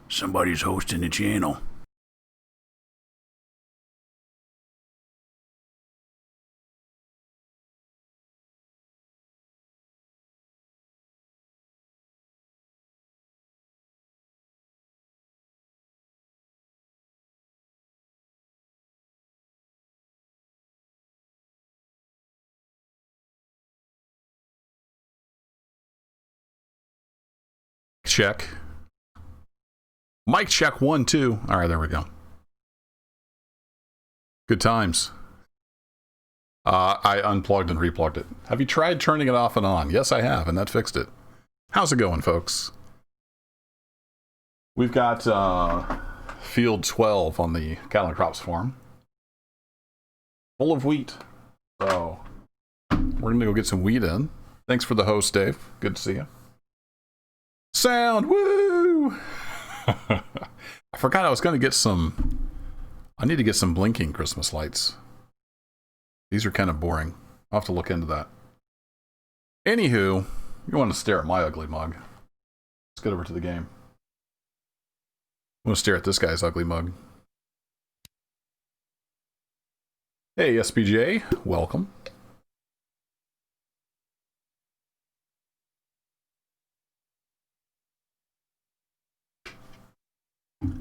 Somebody's hosting the channel. Check. Mic check 1, 2. All right, there we go. Good times. I unplugged and replugged it. Have you tried turning it off and on? Yes, I have, and that fixed it. How's it going, folks? We've got field 12 on the cattle and crops farm. Full of wheat. So we're going to go get some wheat in. Thanks for the host, Dave. Good to see you. Sound, woo! I forgot I was going to get some... I need to get some blinking Christmas lights. These are kind of boring. I'll have to look into that. Anywho, you want to stare at my ugly mug. Let's get over to the game. I want to stare at this guy's ugly mug. Hey, SPJ, welcome.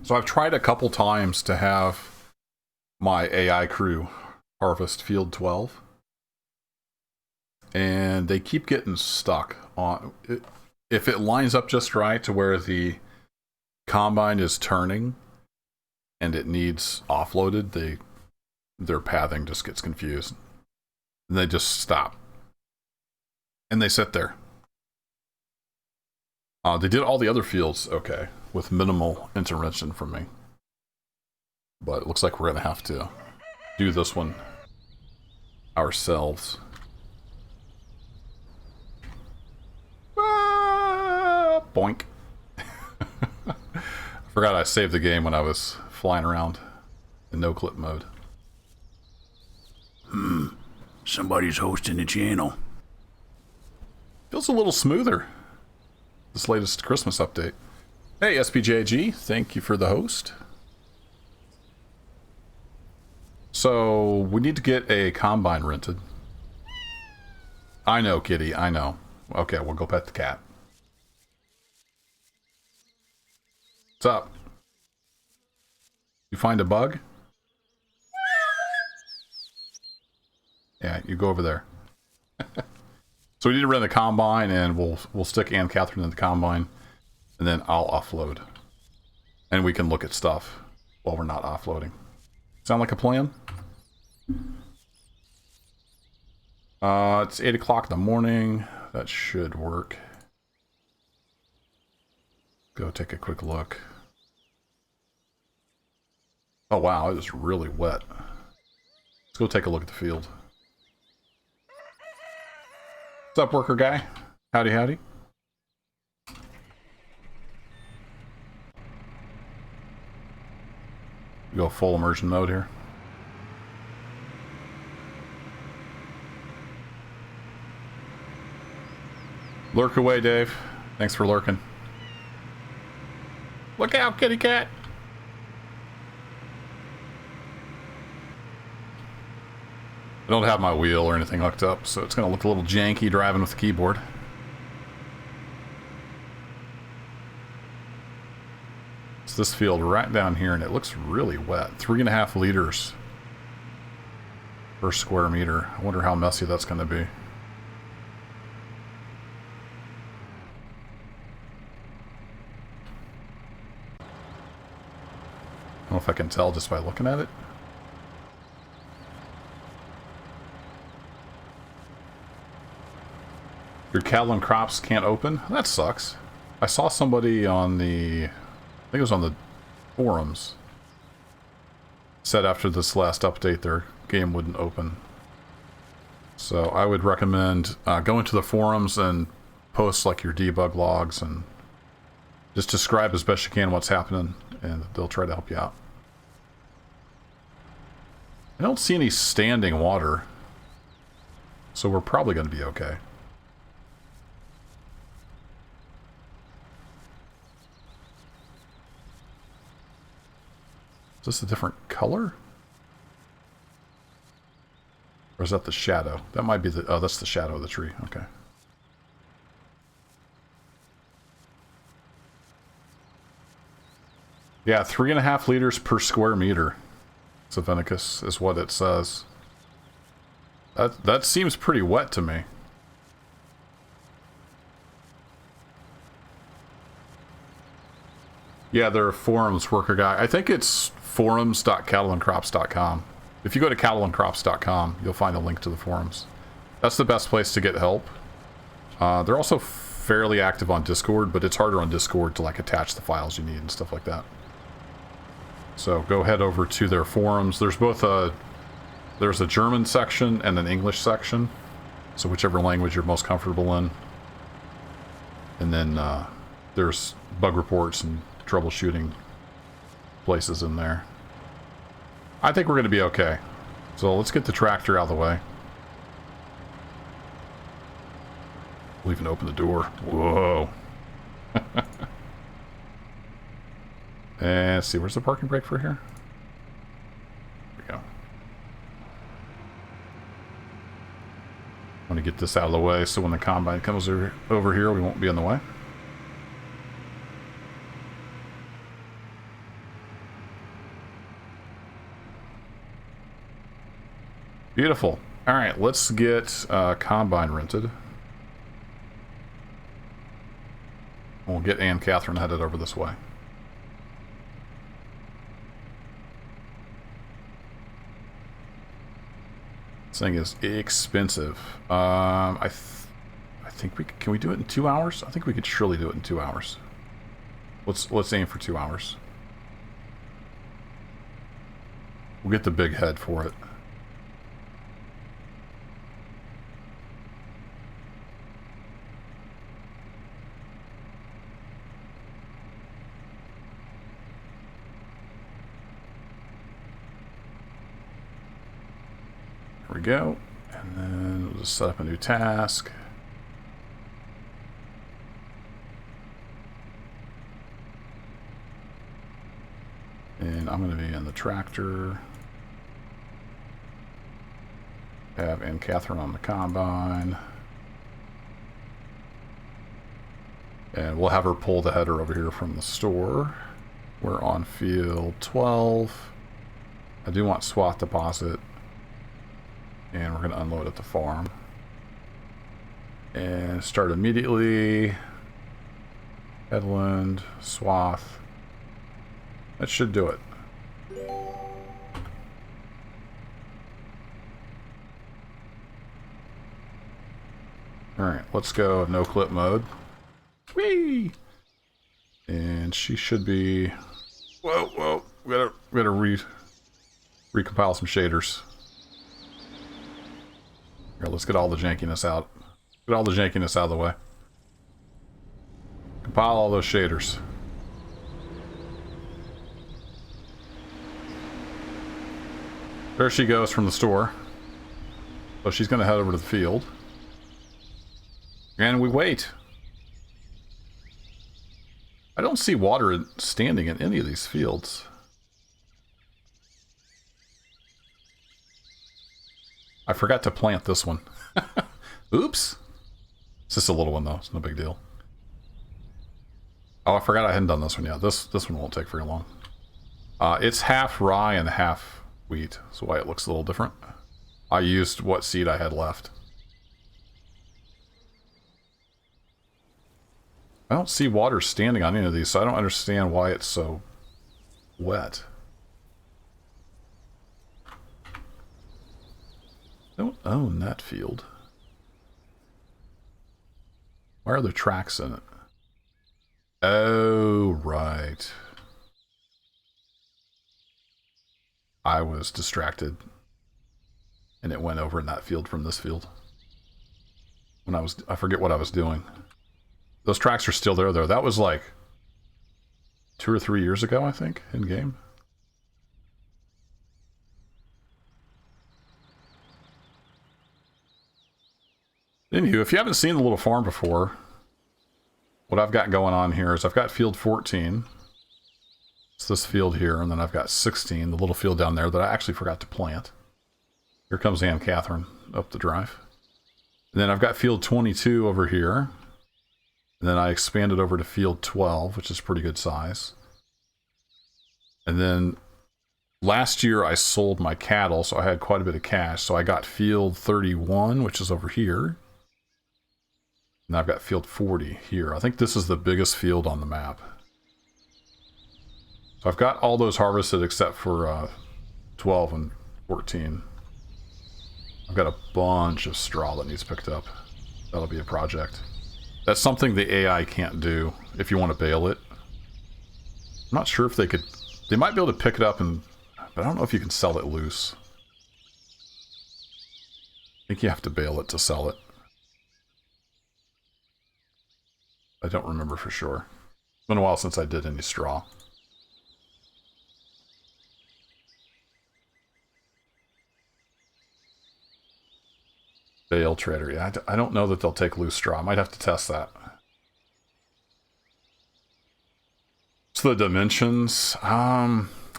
So I've tried a couple times to have my AI crew harvest field 12. And they keep getting stuck on it. If it lines up just right to where the combine is turning and it needs offloaded, their pathing just gets confused. And they just stop. And they sit there. They did all the other fields okay, with minimal intervention from me. But it looks like we're going to have to do this one ourselves. Boink. I forgot I saved the game when I was flying around in no clip mode. Somebody's hosting the channel. Feels a little smoother. This latest Christmas update. Hey, SPJG, thank you for the host. So, we need to get a combine rented. I know, kitty, I know. Okay, we'll go pet the cat. What's up? You find a bug? Yeah, you go over there. So we need to rent the combine, and we'll stick Ann Catherine in the combine, and then I'll offload. And we can look at stuff while we're not offloading. Sound like a plan? It's 8 o'clock in the morning. That should work. Go take a quick look. Oh wow, it is really wet. Let's go take a look at the field. What's up, worker guy? Howdy, howdy. Go full immersion mode here. Lurk away, Dave. Thanks for lurking. Look out, kitty cat. I don't have my wheel or anything hooked up, so it's going to look a little janky driving with the keyboard. It's this field right down here, and it looks really wet. 3.5 liters per square meter. I wonder how messy that's going to be. I don't know if I can tell just by looking at it. Your cattle and crops can't open? That sucks. I saw somebody on the... I think it was on the forums. Said after this last update their game wouldn't open. So I would recommend going to the forums and post like your debug logs and just describe as best you can what's happening, and they'll try to help you out. I don't see any standing water, so we're probably going to be okay. this a different color? Or is that the shadow? That might be the... Oh, that's the shadow of the tree. Okay. Yeah, 3.5 liters per square meter. Savhenicus is what it says. That seems pretty wet to me. Yeah, there are forums, worker guy. I think it's forums.cattleandcrops.com. If you go to cattleandcrops.com, you'll find a link to the forums. That's the best place to get help. They're also fairly active on Discord, but it's harder on Discord to like attach the files you need and stuff like that. So go head over to their forums. There's both there's a German section and an English section. So whichever language you're most comfortable in. And then there's bug reports and troubleshooting places in there. I think we're going to be okay. So let's get the tractor out of the way. We'll even open the door. Whoa. And let's see, where's the parking brake for here? There we go. I want to get this out of the way so when the combine comes over here, we won't be in the way. Beautiful. All right, let's get combine rented. We'll get Ann Catherine headed over this way. This thing is expensive. I think we can we do it in 2 hours? I think we could surely do it in 2 hours. Let's aim for 2 hours. We'll get the big head for it. There we go. And then we'll just set up a new task. And I'm going to be in the tractor. Have Ann Catherine on the combine. And we'll have her pull the header over here from the store. We're on field 12. I do want swath deposit. And we're going to unload at the farm. And start immediately. Headland, swath. That should do it. Alright, let's go no clip mode. Whee! And she should be... Whoa. We gotta recompile some shaders. Here, let's get all the jankiness out. Get all the jankiness out of the way. Compile all those shaders. There she goes from the store. So she's going to head over to the field. And we wait. I don't see water standing in any of these fields. I forgot to plant this one. Oops. It's just a little one though. It's no big deal. Oh, I forgot I hadn't done this one yet. This one won't take very long. It's half rye and half wheat. That's why it looks a little different. I used what seed I had left. I don't see water standing on any of these, so I don't understand why it's so wet. I don't own that field. Why are there tracks in it? Oh, right. I was distracted. And it went over in that field from this field. When I forget what I was doing. Those tracks are still there, though. That was like 2 or 3 years ago, I think, in game. Anywho, if you haven't seen the little farm before, what I've got going on here is I've got field 14. It's this field here, and then I've got 16, the little field down there that I actually forgot to plant. Here comes Ann Catherine up the drive. And then I've got field 22 over here. And then I expanded over to field 12, which is pretty good size. And then last year I sold my cattle, so I had quite a bit of cash. So I got field 31, which is over here. And I've got field 40 here. I think this is the biggest field on the map. So I've got all those harvested except for 12 and 14. I've got a bunch of straw that needs picked up. That'll be a project. That's something the AI can't do if you want to bale it. I'm not sure if they could... They might be able to pick it up, but I don't know if you can sell it loose. I think you have to bale it to sell it. I don't remember for sure. It's been a while since I did any straw. Bale trader. Yeah, I don't know that they'll take loose straw. I might have to test that. So the dimensions,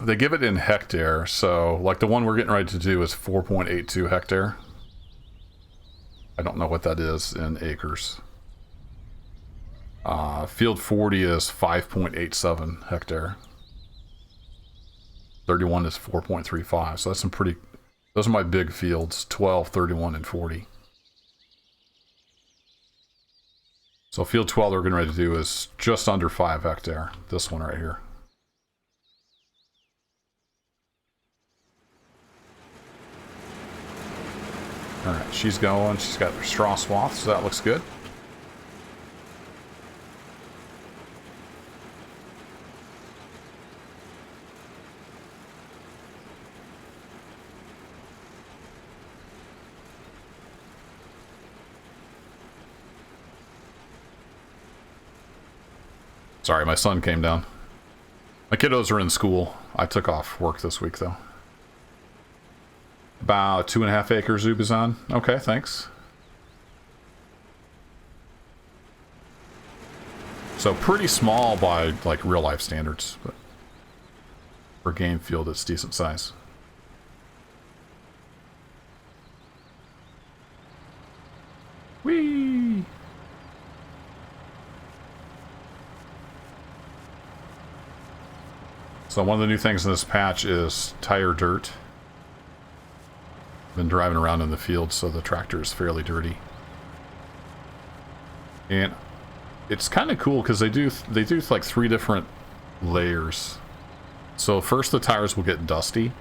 they give it in hectare. So like the one we're getting ready to do is 4.82 hectare. I don't know what that is in acres. Field 40 is 5.87 hectare. 31 is 4.35. So that's some pretty... Those are my big fields, 12, 31, and 40. So field 12 we're getting ready to do is just under 5 hectare. This one right here. Alright, she's going. She's got her straw swath, so that looks good. Sorry, my son came down. My kiddos are in school. I took off work this week, though. About 2.5 acres, Ubazan. Okay, thanks. So pretty small by, like, real-life standards. But for game field, it's decent size. Whee! So one of the new things in this patch is tire dirt. Been driving around in the field, so the tractor is fairly dirty. And it's kind of cool because they do like 3 different layers. So first the tires will get dusty.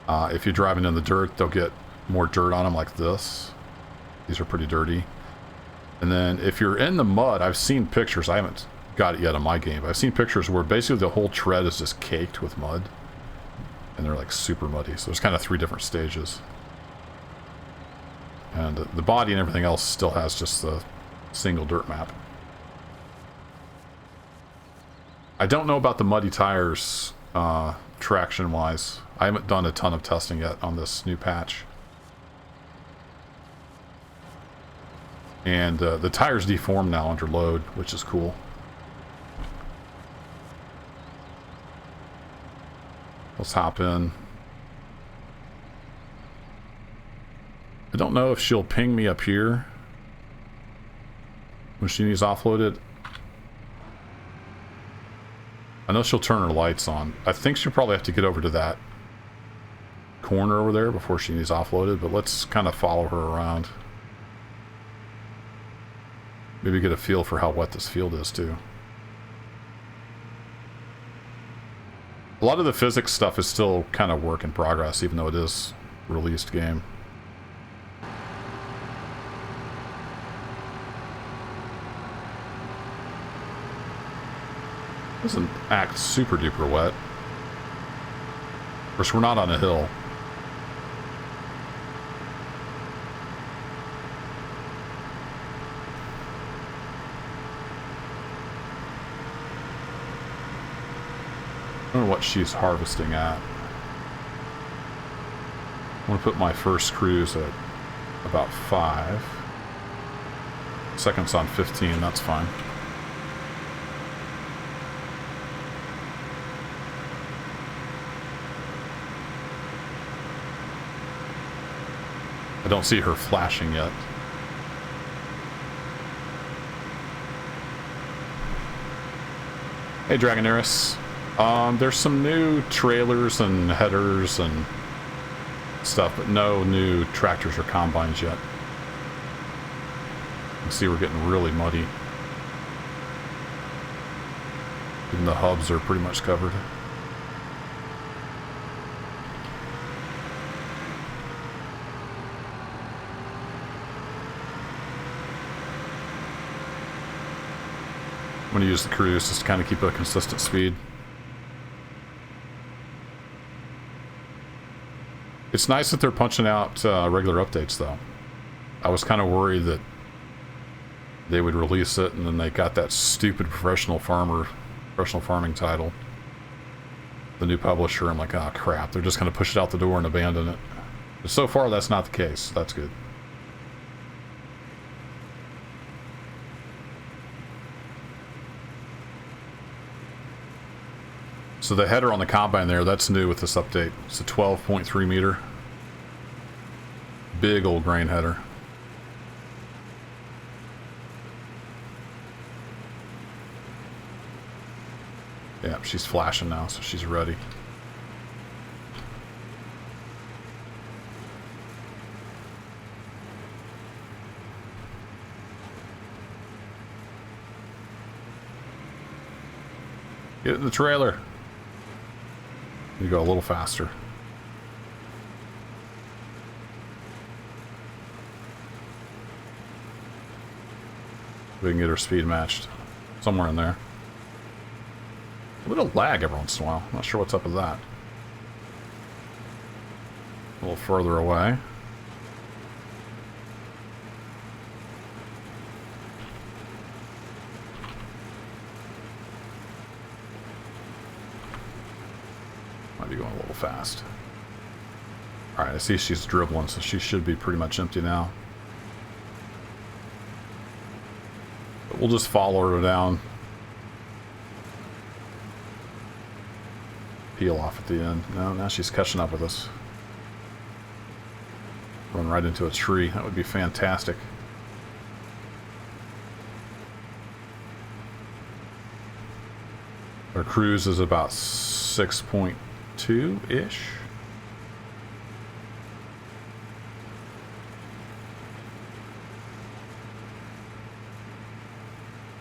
If you're driving in the dirt, they'll get more dirt on them like this. These are pretty dirty. And then if you're in the mud, I've seen pictures. I haven't got it yet on my game, but I've seen pictures where basically the whole tread is just caked with mud. And they're like super muddy. So there's kind of 3 different stages. And the body and everything else still has just the single dirt map. I don't know about the muddy tires traction wise. I haven't done a ton of testing yet on this new patch. And the tires deform now under load, which is cool. Let's hop in. I don't know if she'll ping me up here when she needs offloaded. I know she'll turn her lights on. I think she'll probably have to get over to that corner over there before she needs offloaded, but let's kind of follow her around. Maybe get a feel for how wet this field is too. A lot of the physics stuff is still kind of work in progress, even though it is released game. Doesn't act super duper wet. Of course, we're not on a hill. I don't know what she's harvesting at. I'm going to put my first cruise at about 5. Second's on 15, that's fine. I don't see her flashing yet. Hey, Dragonaris. There's some new trailers and headers and stuff, but no new tractors or combines yet. You can see we're getting really muddy. Even the hubs are pretty much covered. I'm going to use the cruise just to kind of keep a consistent speed. It's nice that they're punching out regular updates, though. I was kind of worried that they would release it and then they got that stupid professional farming title. The new publisher, I'm like, oh crap, they're just going to push it out the door and abandon it. But so far, that's not the case. That's good. So the header on the combine there, that's new with this update. It's a 12.3 meter. Big old grain header. Yeah, she's flashing now, so she's ready. Get in the trailer. You go a little faster. We can get her speed matched somewhere in there. A little lag every once in a while. Not sure what's up with that. A little further away. Might be going a little fast. Alright, I see she's dribbling, so she should be pretty much empty now. But we'll just follow her down. Peel off at the end. No, now she's catching up with us. Run right into a tree. That would be fantastic. Our cruise is about 6.2-ish.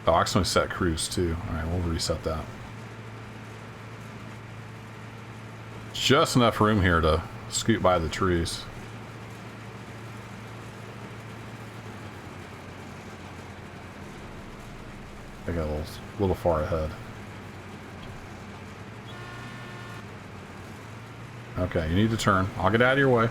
Oh, I accidentally set cruise too. Alright, we'll reset that. Just enough room here to scoot by the trees. I got a little far ahead. Okay, you need to turn. I'll get out of your way.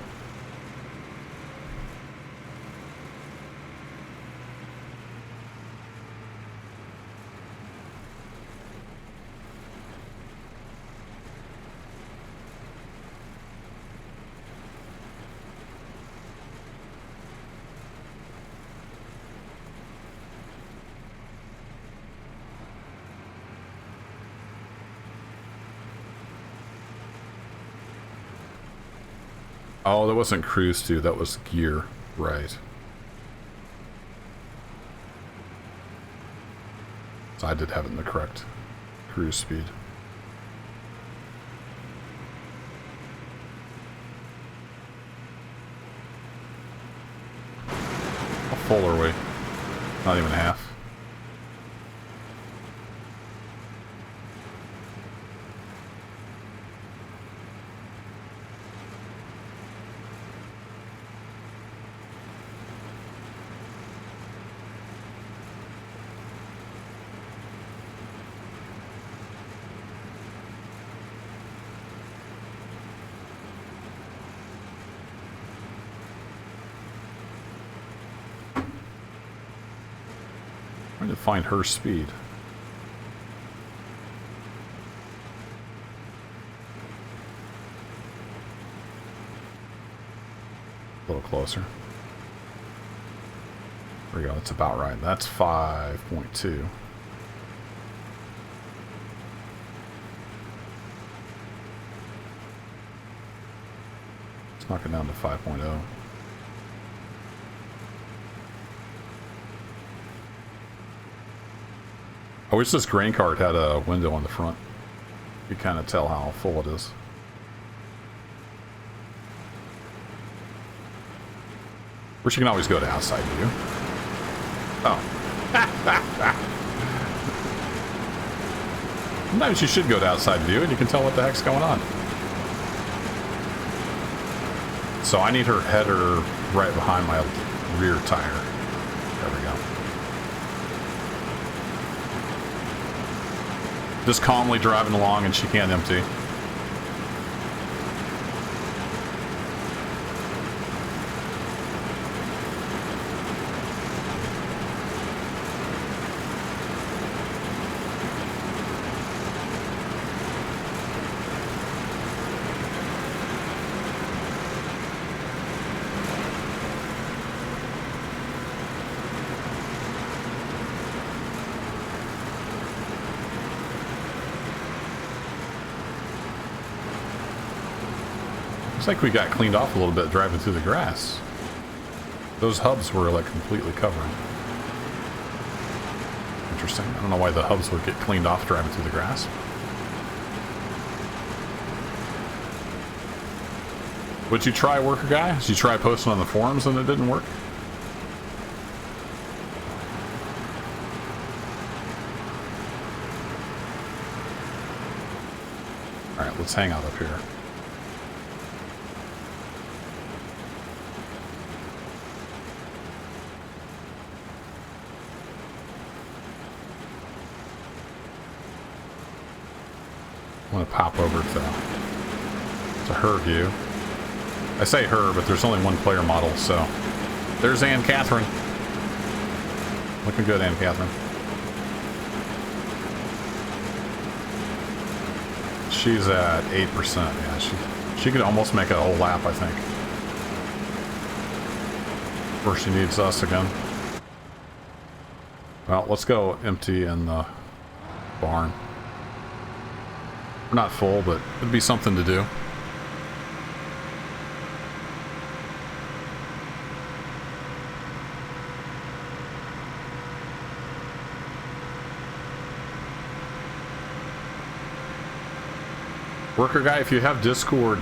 Oh, that wasn't cruise 2, that was gear. Right. So I did have it in the correct cruise speed. How full are we? Not even half. Trying to find her speed. A little closer. There we go, that's about right. That's 5.2. Let's knock it down to 5.0. I wish this grain cart had a window on the front. You kind of tell how full it is. Wish you can always go to outside view. Oh. Sometimes you should go to outside view and you can tell what the heck's going on. So I need her header right behind my rear tire. There we go. Just calmly driving along and she can't empty. Looks like we got cleaned off a little bit driving through the grass. Those hubs were like completely covered. Interesting. I don't know why the hubs would get cleaned off driving through the grass. Would you try, worker guy? Did you try posting on the forums and it didn't work? Alright, let's hang out up here. I'm gonna pop over to her view. I say her, but there's only one player model, so there's Ann Catherine. Looking good, Ann Catherine. She's at 8%. Yeah, she could almost make a whole lap, I think. Before she needs us again. Well, let's go empty in the barn. We're not full, but it'd be something to do. Worker guy, if you have Discord,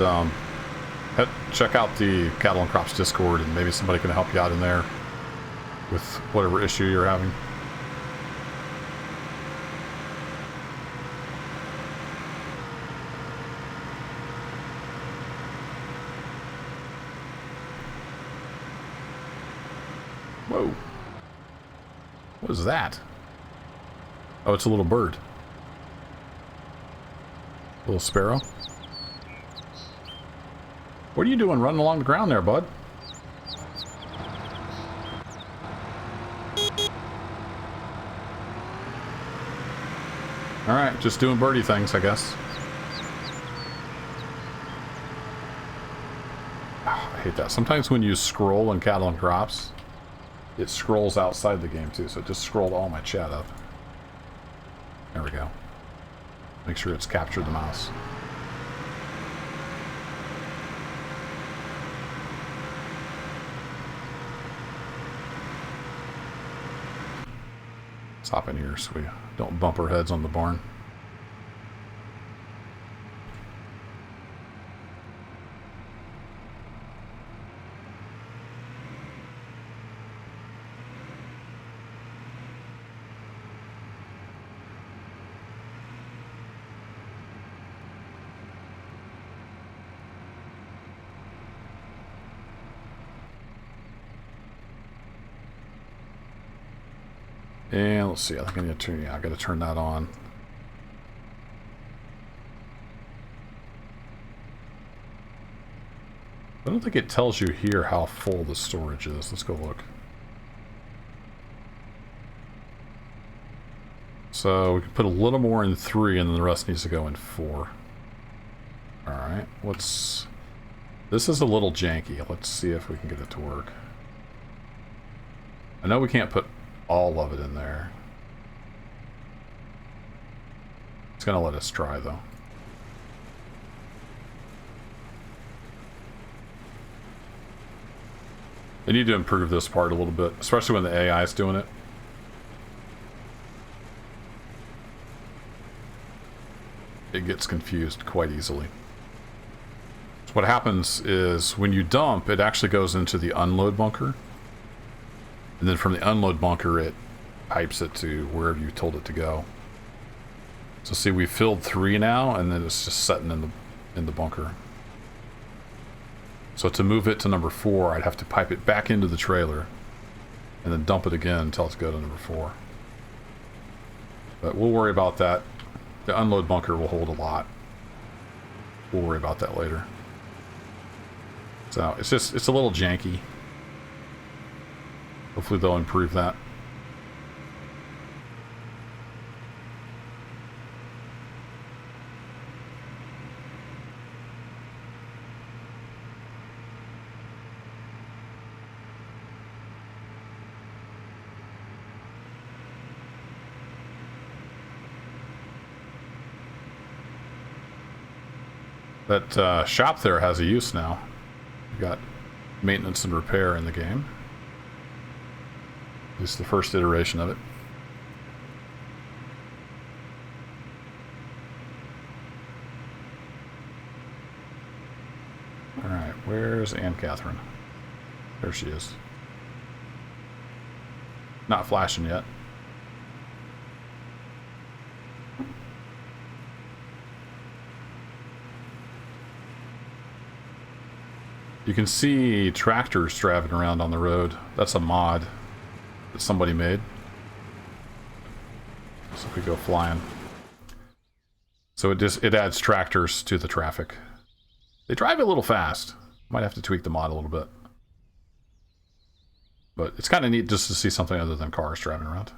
check out the Cattle and Crops Discord, and maybe somebody can help you out in there with whatever issue you're having. Whoa. What is that? Oh, it's a little bird. Little sparrow. What are you doing running along the ground there, bud? Alright, just doing birdie things, I guess. Oh, I hate that. Sometimes when you scroll in Cattle and Crops, it scrolls outside the game too, so it just scrolled all my chat up. There we go. Make sure it's captured the mouse. Let's hop in here so we don't bump our heads on the barn. And let's see, I think I need to turn, yeah, I gotta turn that on. I don't think it tells you here how full the storage is. Let's go look. So we can put a little more in 3 and then the rest needs to go in 4. Alright, this is a little janky. Let's see if we can get it to work. I know we can't put all of it in there. It's gonna let us try though. They need to improve this part a little bit, especially when the AI is doing it. it gets confused quite easily. So what happens is when you dump, it actually goes into the unload bunker. And then from the unload bunker, it pipes it to wherever you told it to go. So see, we filled 3 now, and then it's just sitting in the bunker. So to move it to number 4, I'd have to pipe it back into the trailer, and then dump it again until it's go to number 4. But we'll worry about that. The unload bunker will hold a lot. We'll worry about that later. So it's a little janky. Hopefully they'll improve that. That shop there has a use now. You've got maintenance and repair in the game. At least the first iteration of it. Alright, where's Anne Catherine? There she is. Not flashing yet. You can see tractors driving around on the road. That's a mod that somebody made. So if we go flying. So it adds tractors to the traffic. They drive a little fast. Might have to tweak the mod a little bit. But it's kind of neat just to see something other than cars driving around.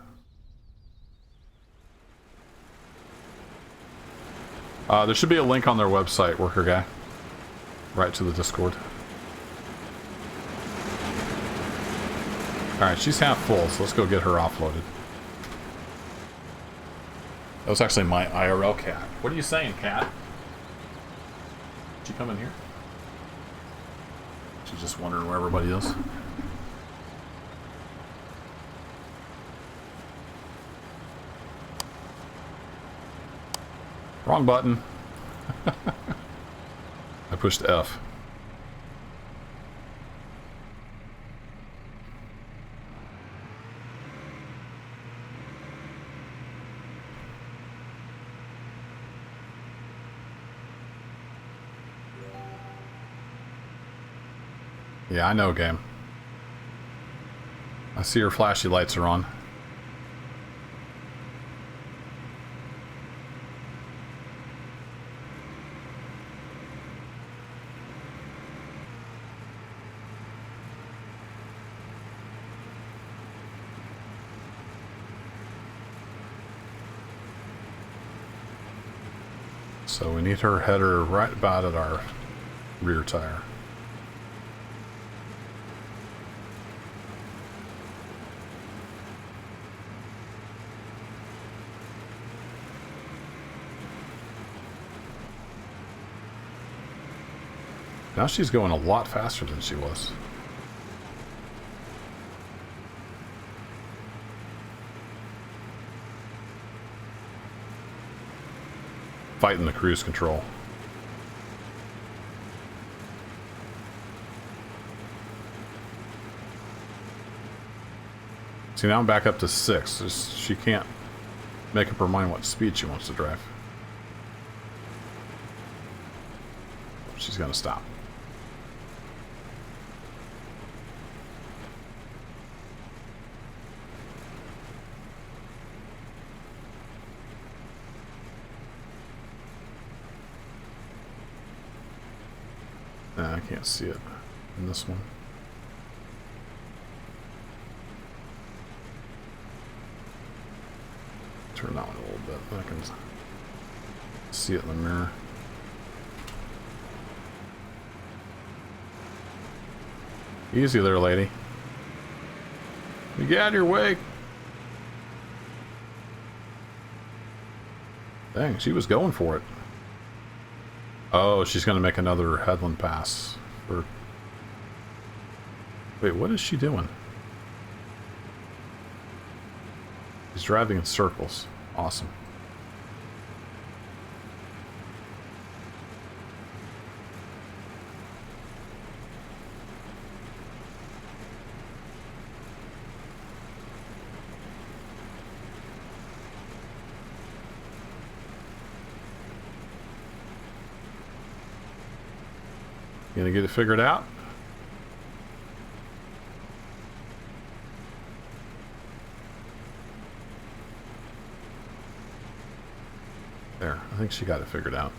There should be a link on their website, Worker Guy. Right to the Discord. Alright, she's half full, so let's go get her offloaded. That was actually my IRL cat. What are you saying, cat? Did she come in here? She's just wondering where everybody is. Wrong button. I pushed F. Yeah, I know, game. I see your flashy lights are on. So we need her header right about at our rear tire. Now she's going a lot faster than she was. Fighting the cruise control. See, now I'm back up to 6. She can't make up her mind what speed she wants to drive. She's gonna stop. I can't see it in this one. Turn that one a little bit, but I can see it in the mirror. Easy there, lady. You get out of your way. Dang, she was going for it. Oh, she's going to make another headland pass. Wait, what is she doing? She's driving in circles. Awesome. gonna get it figured out? There, I think she got it figured out.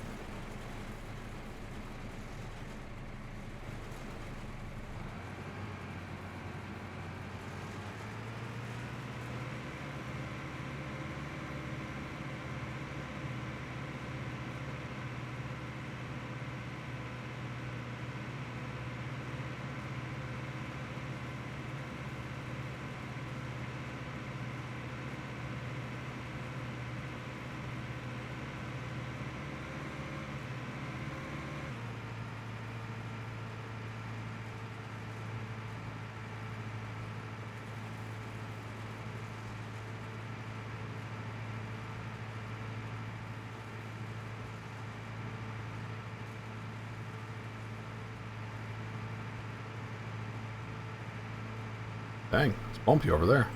Dang, it's bumpy over there.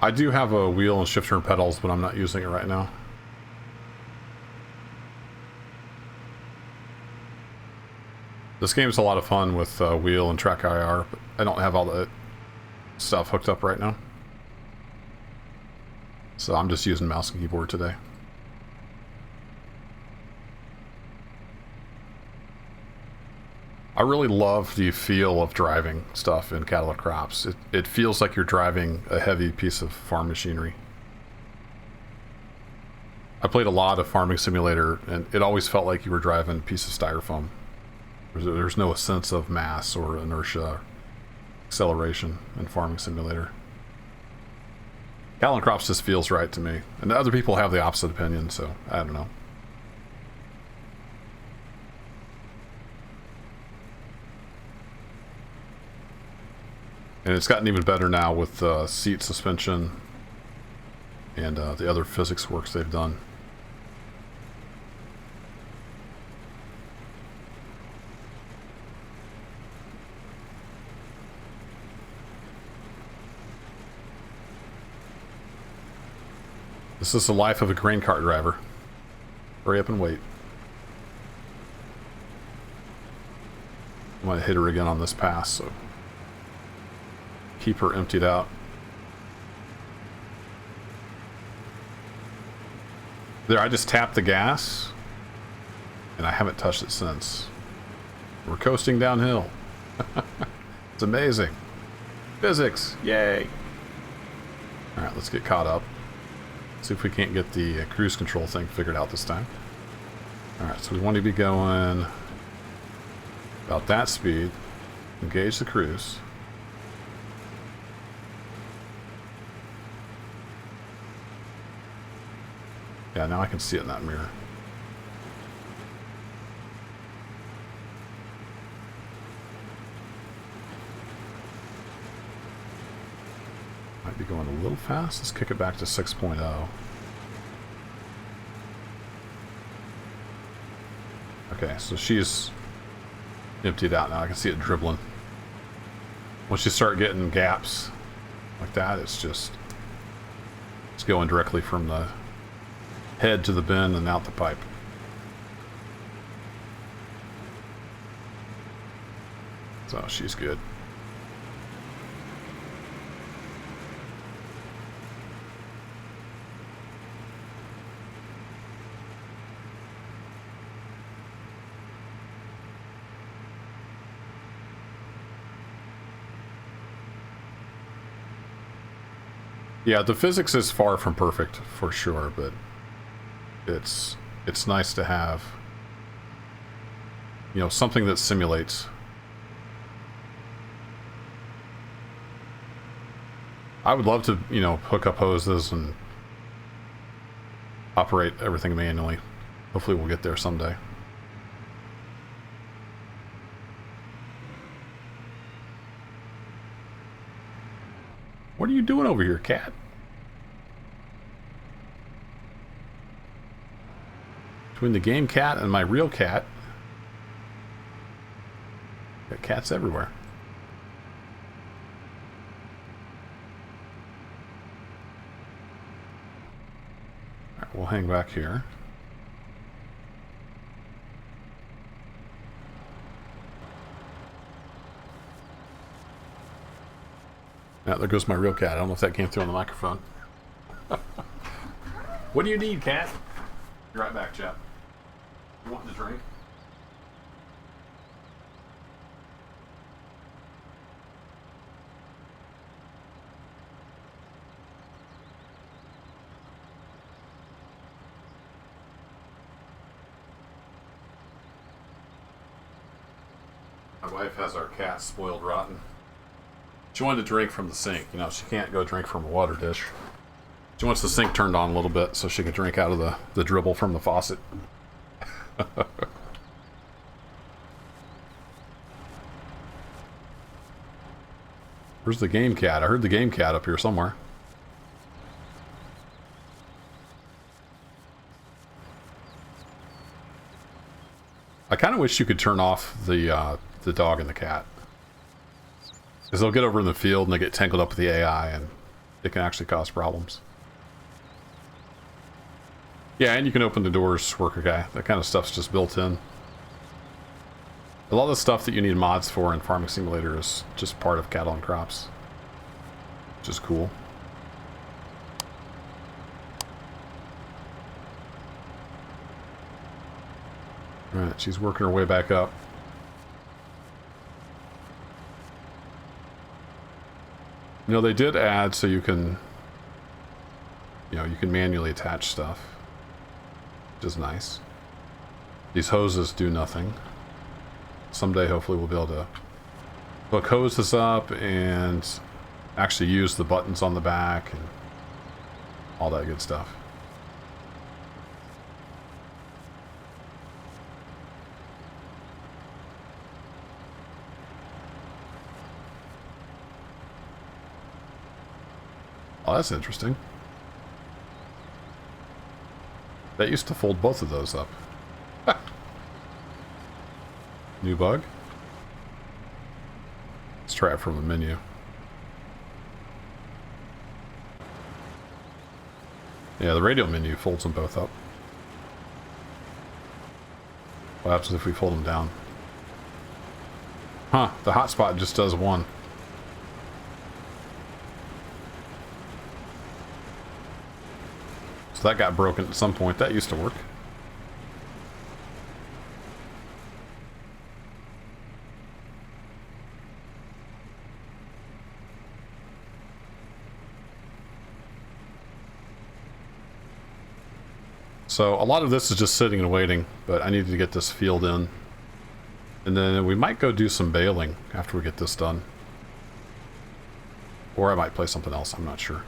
I do have a wheel and shifter and pedals, but I'm not using it right now. This game is a lot of fun with wheel and track IR, but I don't have all the stuff hooked up right now. So I'm just using mouse and keyboard today. I really love the feel of driving stuff in Cadillac Crops. It feels like you're driving a heavy piece of farm machinery. I played a lot of Farming Simulator, and it always felt like you were driving a piece of styrofoam. There's no sense of mass or inertia, acceleration in Farming Simulator. Cadillac Crops just feels right to me. And other people have the opposite opinion, so I don't know. And it's gotten even better now with seat suspension and the other physics works they've done. This is the life of a grain cart driver. Hurry up and wait. I'm going to hit her again on this pass, so keep her emptied out. There, I just tapped the gas, and I haven't touched it since. We're coasting downhill. It's amazing. Physics, yay! Alright, let's get caught up. See if we can't get the cruise control thing figured out this time. Alright, so we want to be going about that speed. Engage the cruise. Yeah, now I can see it in that mirror. Might be going a little fast. Let's kick it back to 6.0. Okay, so she's emptied out now. I can see it dribbling. Once you start getting gaps like that, it's going directly from the head to the bin and out the pipe. So she's good. Yeah, the physics is far from perfect for sure, but it's nice to have, you know, something that simulates. I would love to, you know, hook up hoses and operate everything manually. Hopefully we'll get there someday. What are you doing over here, cat? Between the game cat and my real cat, got cats everywhere. back. We'll hang back here. Yeah, there goes my real cat. I don't know if that came through on the microphone. What do you need, cat? Be right back, chap. You wanting to drink? My wife has our cat spoiled rotten. She wanted to drink from the sink. You know, she can't go drink from a water dish. She wants the sink turned on a little bit so she can drink out of the dribble from the faucet. Where's the game cat? I heard the game cat up here somewhere. I kind of wish you could turn off the dog and the cat. Because they'll get over in the field and they get tangled up with the AI and it can actually cause problems. Yeah, and you can open the doors, worker guy. That kind of stuff's just built in. A lot of the stuff that you need mods for in Farming Simulator is just part of Cattle and Crops. Which is cool. Alright, she's working her way back up. You know, they did add so you can, you know, you can manually attach stuff, which is nice. These hoses do nothing. Someday, hopefully, we'll be able to hook hoses up and actually use the buttons on the back and all that good stuff. Oh, that's interesting. That used to fold both of those up. New bug? Let's try it from the menu. Yeah, the radio menu folds them both up. What happens if we fold them down? Huh, the hotspot just does one. So that got broken at some point. That used to work. So a lot of this is just sitting and waiting, but I needed to get this field in. And then we might go do some baling after we get this done. Or I might play something else, I'm not sure.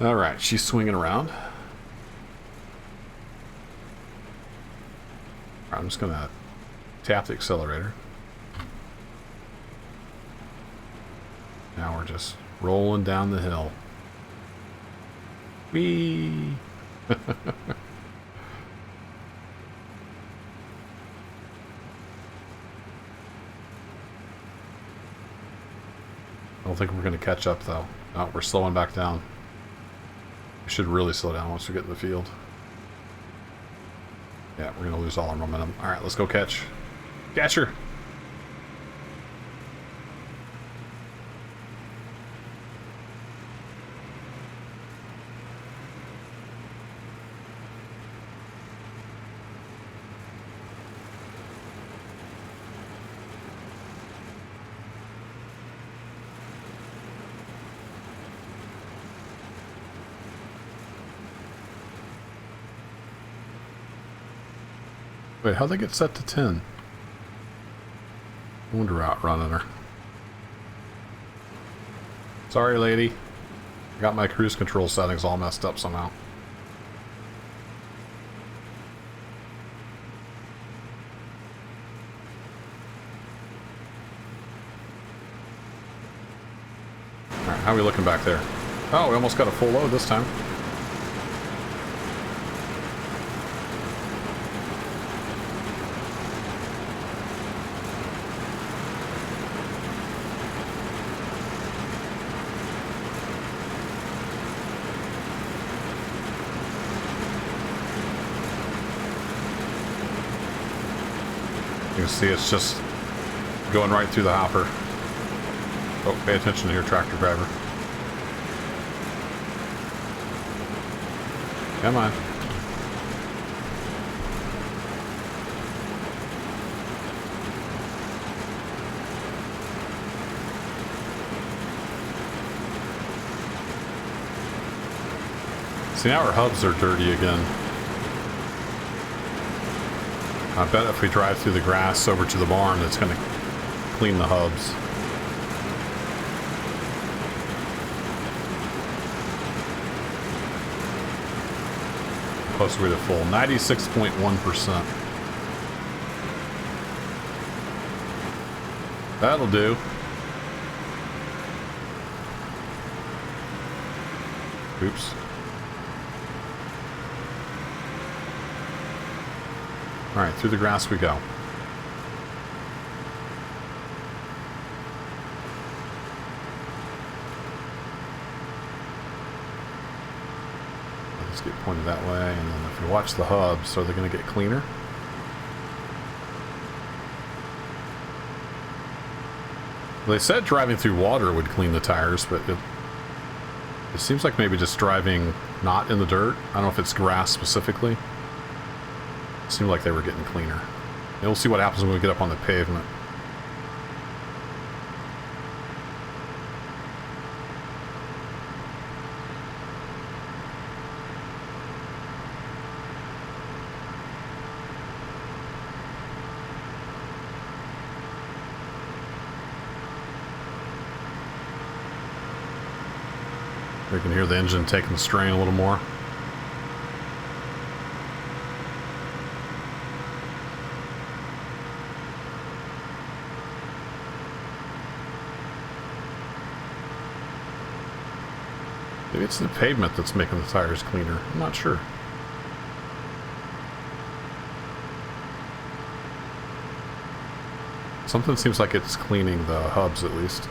Alright, she's swinging around. I'm just gonna tap the accelerator. Now we're just rolling down the hill. Whee! I don't think we're gonna catch up though. No, we're slowing back down. We should really slow down once we get in the field. Yeah, we're gonna lose all our momentum. Alright, let's go catch. Catch her! Wait, how'd they get set to 10? I wonder outrunning her. Sorry, lady. I got my cruise control settings all messed up somehow. Alright, how are we looking back there? Oh, we almost got a full load this time. see it's just going right through the hopper. Oh, pay attention to your tractor driver. Come on. See, now our hubs are dirty again. I bet if we drive through the grass over to the barn, it's going to clean the hubs. Close to full, 96.1%. That'll do. Oops. All right, through the grass we go. Let's get pointed that way, and then if you watch the hubs, are they going to get cleaner? They said driving through water would clean the tires, but it seems like maybe just driving not in the dirt. I don't know if it's grass specifically. It seemed like they were getting cleaner. And we'll see what happens when we get up on the pavement. We can hear the engine taking the strain a little more. Maybe it's the pavement that's making the tires cleaner. I'm not sure. Something seems like it's cleaning the hubs at least.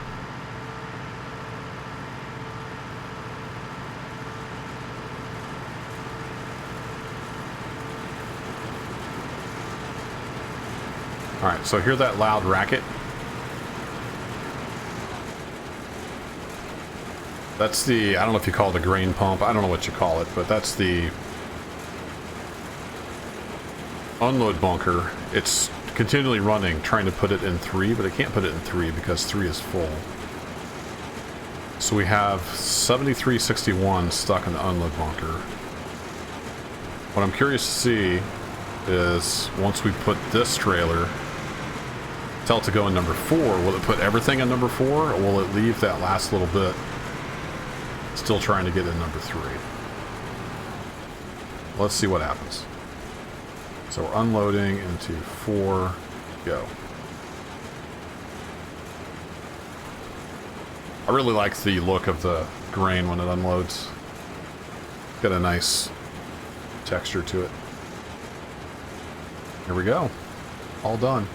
Alright, so hear that loud racket? That's the, I don't know if you call it a grain pump, I don't know what you call it, but that's the unload bunker. It's continually running, trying to put it in 3, but it can't put it in 3 because 3 is full. So we have 7361 stuck in the unload bunker. What I'm curious to see is once we put this trailer, tell it to go in number 4, will it put everything in number 4, or will it leave that last little bit still trying to get in number 3? Let's see what happens. So we're unloading into 4, go. I really like the look of the grain when it unloads. Got a nice texture to it. Here we go. All done.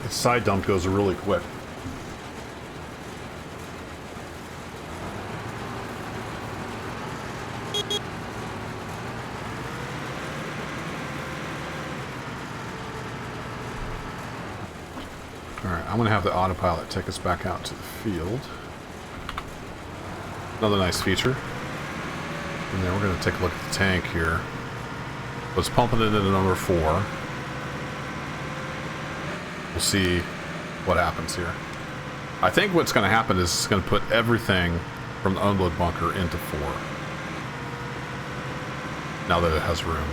The side dump goes really quick. Alright, I'm going to have the autopilot take us back out to the field. Another nice feature. And then we're going to take a look at the tank here. It's pumping it into number 4. We'll see what happens here. I think what's going to happen is it's going to put everything from the unload bunker into 4. Now that it has room.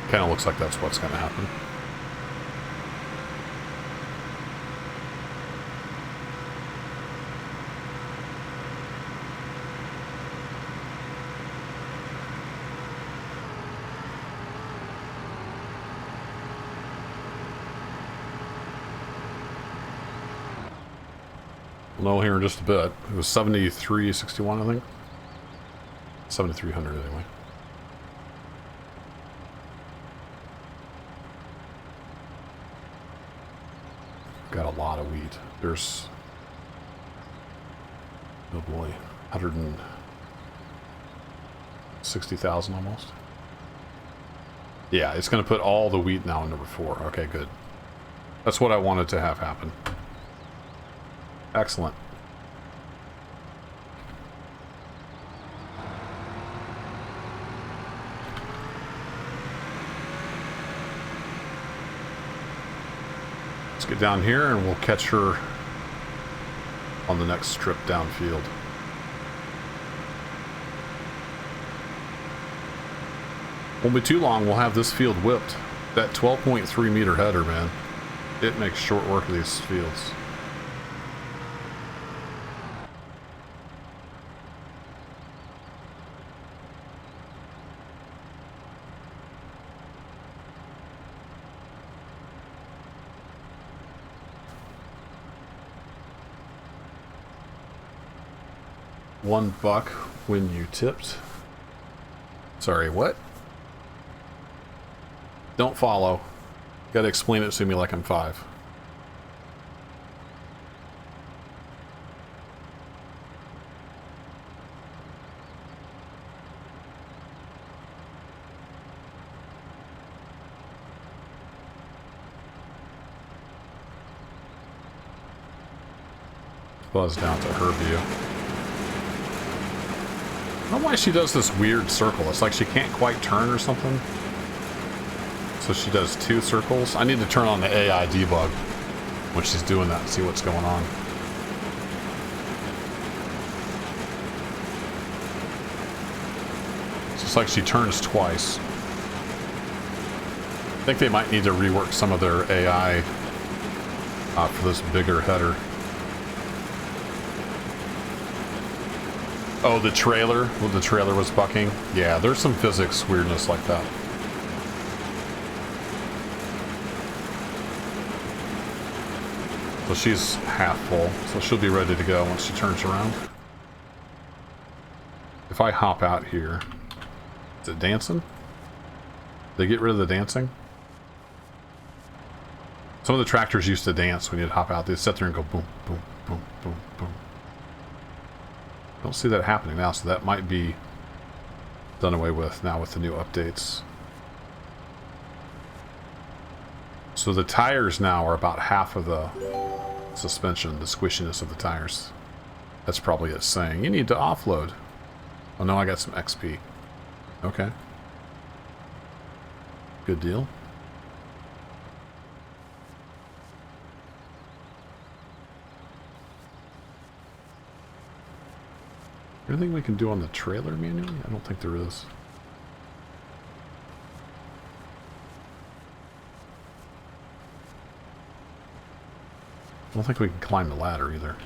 Kind of looks like that's what's going to happen. We'll know here in just a bit. It was 73.61, I think. 7,300 anyway. Got a lot of wheat. There's, oh boy, 160,000 almost. Yeah, it's going to put all the wheat now in number 4. Okay, good. That's what I wanted to have happen. Excellent. Let's get down here and we'll catch her on the next trip downfield. Won't be too long, we'll have this field whipped. That 12.3 meter header, man, it makes short work of these fields. $1 when you tipped. Sorry, what? Don't follow. Gotta explain it to me like I'm 5. Buzz down to her view. I don't know why she does this weird circle. It's like she can't quite turn or something. So she does 2 circles. I need to turn on the AI debug when she's doing that and see what's going on. So it's like she turns twice. I think they might need to rework some of their AI for this bigger header. Oh, the trailer? Well, the trailer was bucking? Yeah, there's some physics weirdness like that. So she's half full, so she'll be ready to go once she turns around. If I hop out here, is it dancing? They get rid of the dancing? Some of the tractors used to dance when you'd hop out. They'd sit there and go boom, boom, boom, boom, boom. Don't see that happening now, so that might be done away with now with the new updates. So the tires now are about half of the suspension, the squishiness of the tires. That's probably it saying, you need to offload. Oh no, I got some XP. Okay. Good deal. Anything we can do on the trailer manually? I don't think there is. I don't think we can climb the ladder either.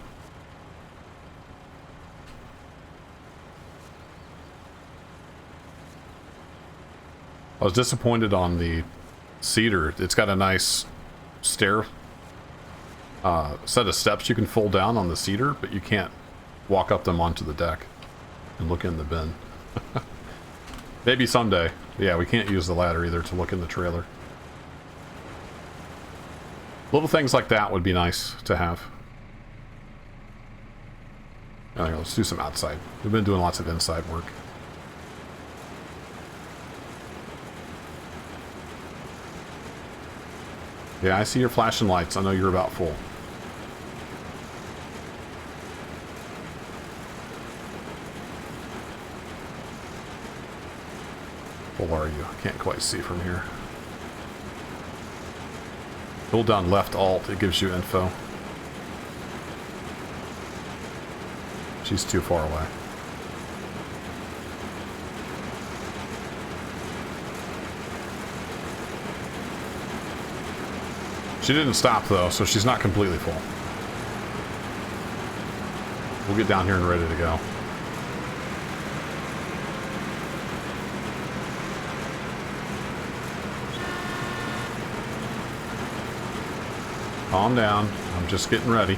I was disappointed on the cedar. It's got a nice stair set of steps you can fold down on the cedar, but you can't walk up them onto the deck and look in the bin. Maybe someday. Yeah, we can't use the ladder either to look in the trailer. Little things like that would be nice to have. Alright, let's do some outside. We've been doing lots of inside work. Yeah, I see your flashing lights. I know you're about full. Full are you? I can't quite see from here. Hold down left alt, it gives you info. She's too far away. She didn't stop though, so she's not completely full. We'll get down here and ready to go. Calm down. I'm just getting ready.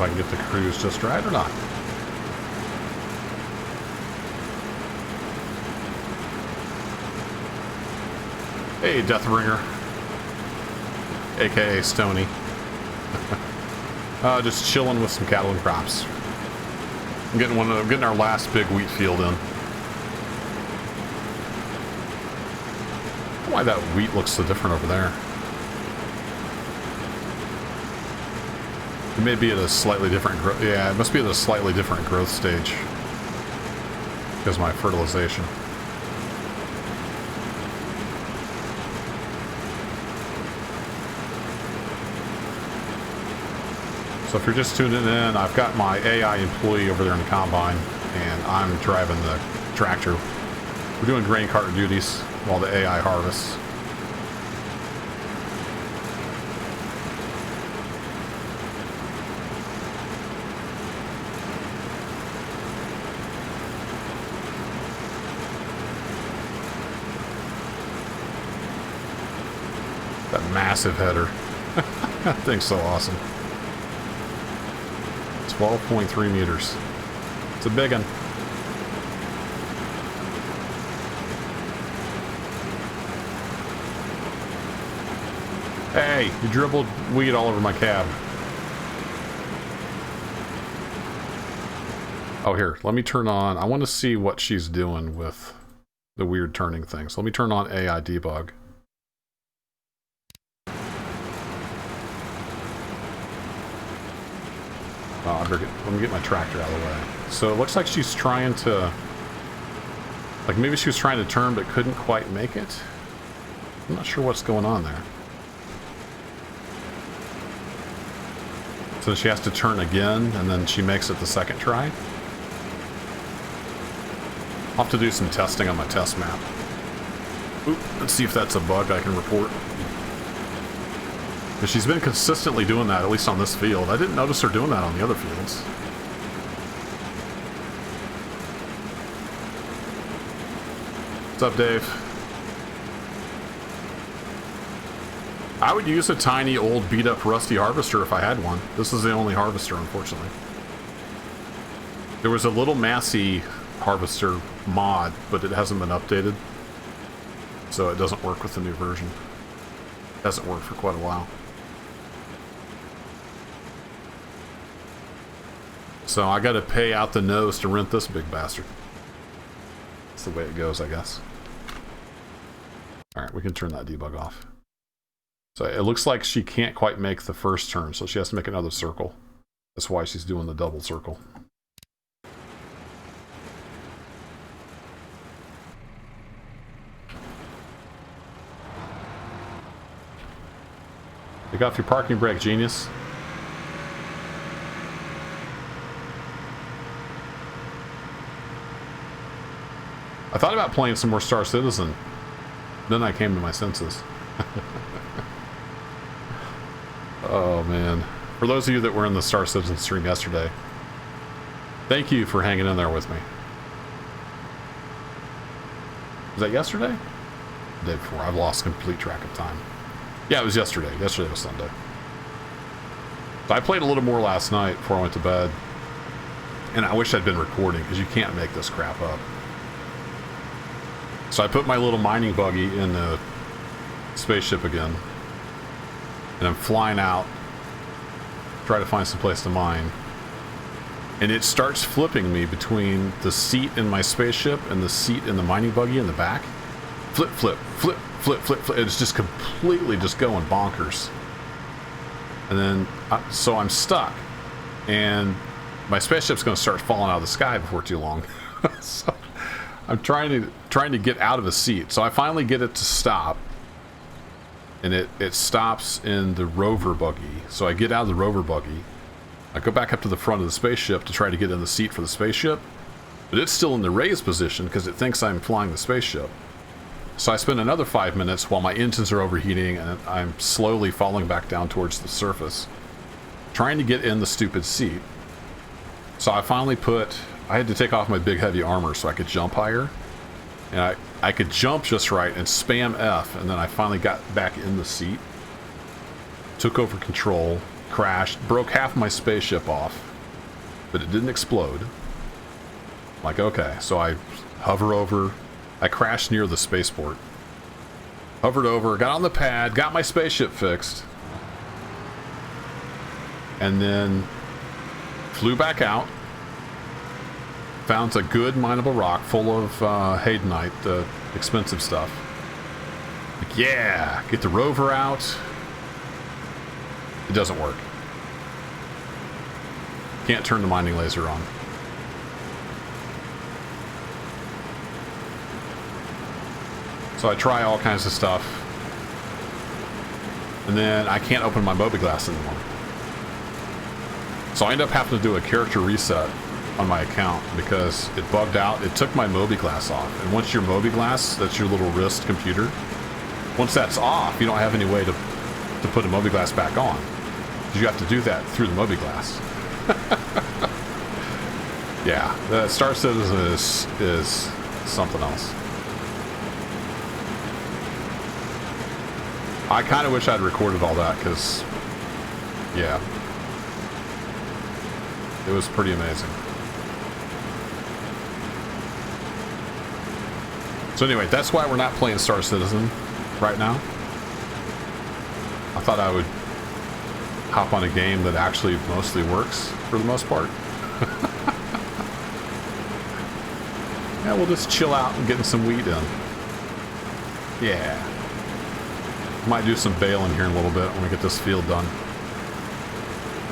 I can get the cruise just right or not. Hey, Deathbringer. AKA Stony. Just chilling with some cattle and crops. I'm getting our last big wheat field in. Why that wheat looks so different over there? It may be at a slightly different growth. Yeah, it must be at a slightly different growth stage because of my fertilization. So if you're just tuning in, I've got my AI employee over there in the combine, and I'm driving the tractor. We're doing grain cart duties while the AI harvests. That massive header. That thing's so awesome. 12.3 meters. It's a big one. Hey, you dribbled weed all over my cab. Oh, here, let me turn on. I want to see what she's doing with the weird turning things. Let me turn on AI debug. Oh, let me get my tractor out of the way. So it looks like she's trying to... Like maybe she was trying to turn but couldn't quite make it. I'm not sure what's going on there. So she has to turn again and then she makes it the second try. I'll have to do some testing on my test map. Oop, let's see if that's a bug I can report. But she's been consistently doing that, at least on this field. I didn't notice her doing that on the other fields. What's up, Dave? I would use a tiny, old, beat-up, rusty harvester if I had one. This is the only harvester, unfortunately. There was a little Massey harvester mod, but it hasn't been updated. So it doesn't work with the new version. It hasn't worked for quite a while. So I gotta pay out the nose to rent this big bastard. That's the way it goes, I guess. Alright, we can turn that debug off. So it looks like she can't quite make the first turn, so she has to make another circle. That's why she's doing the double circle. Take off your parking brake, genius. I thought about playing some more Star Citizen. Then I came to my senses. Oh, man. For those of you that were in the Star Citizen stream yesterday, thank you for hanging in there with me. Was that yesterday? The day before. I've lost complete track of time. Yeah, it was yesterday. Yesterday was Sunday. So I played a little more last night before I went to bed. And I wish I'd been recording, because you can't make this crap up. So I put my little mining buggy in the spaceship again. And I'm flying out, try to find some place to mine. And it starts flipping me between the seat in my spaceship and the seat in the mining buggy in the back. Flip, flip, flip, flip, flip, flip. It's just completely just going bonkers. And then, so I'm stuck. And my spaceship's going to start falling out of the sky before too long. So I'm trying to get out of a seat. So I finally get it to stop. And it stops in the rover buggy. So I get out of the rover buggy. I go back up to the front of the spaceship to try to get in the seat for the spaceship. But it's still in the raised position because it thinks I'm flying the spaceship. So I spend another 5 minutes while my engines are overheating and I'm slowly falling back down towards the surface, trying to get in the stupid seat. So I finally I had to take off my big heavy armor so I could jump higher. And I could jump just right and spam F, and then I finally got back in the seat. Took over control, crashed, broke half my spaceship off, but it didn't explode. Like, okay, so I hover over, I crashed near the spaceport. Hovered over, got on the pad, got my spaceship fixed, and then flew back out, found a good mineable rock full of haydenite, the expensive stuff. Like, yeah, get the rover out. It doesn't work. Can't turn the mining laser on. So I try all kinds of stuff, and then I can't open my mobi-glass anymore. So I end up having to do a character reset on my account because it bugged out. It took my mobi-glass off, and once your mobi-glass, that's your little wrist computer, once that's off, you don't have any way to put a mobi-glass back on. You have to do that through the mobi-glass. Yeah, the Star Citizen is something else. I kind of wish I'd recorded all that because, yeah, it was pretty amazing. So anyway, that's why we're not playing Star Citizen right now. I thought I would hop on a game that actually mostly works for the most part. Yeah, we'll just chill out and getting some wheat in. Yeah. Might do some baling here in a little bit when we get this field done.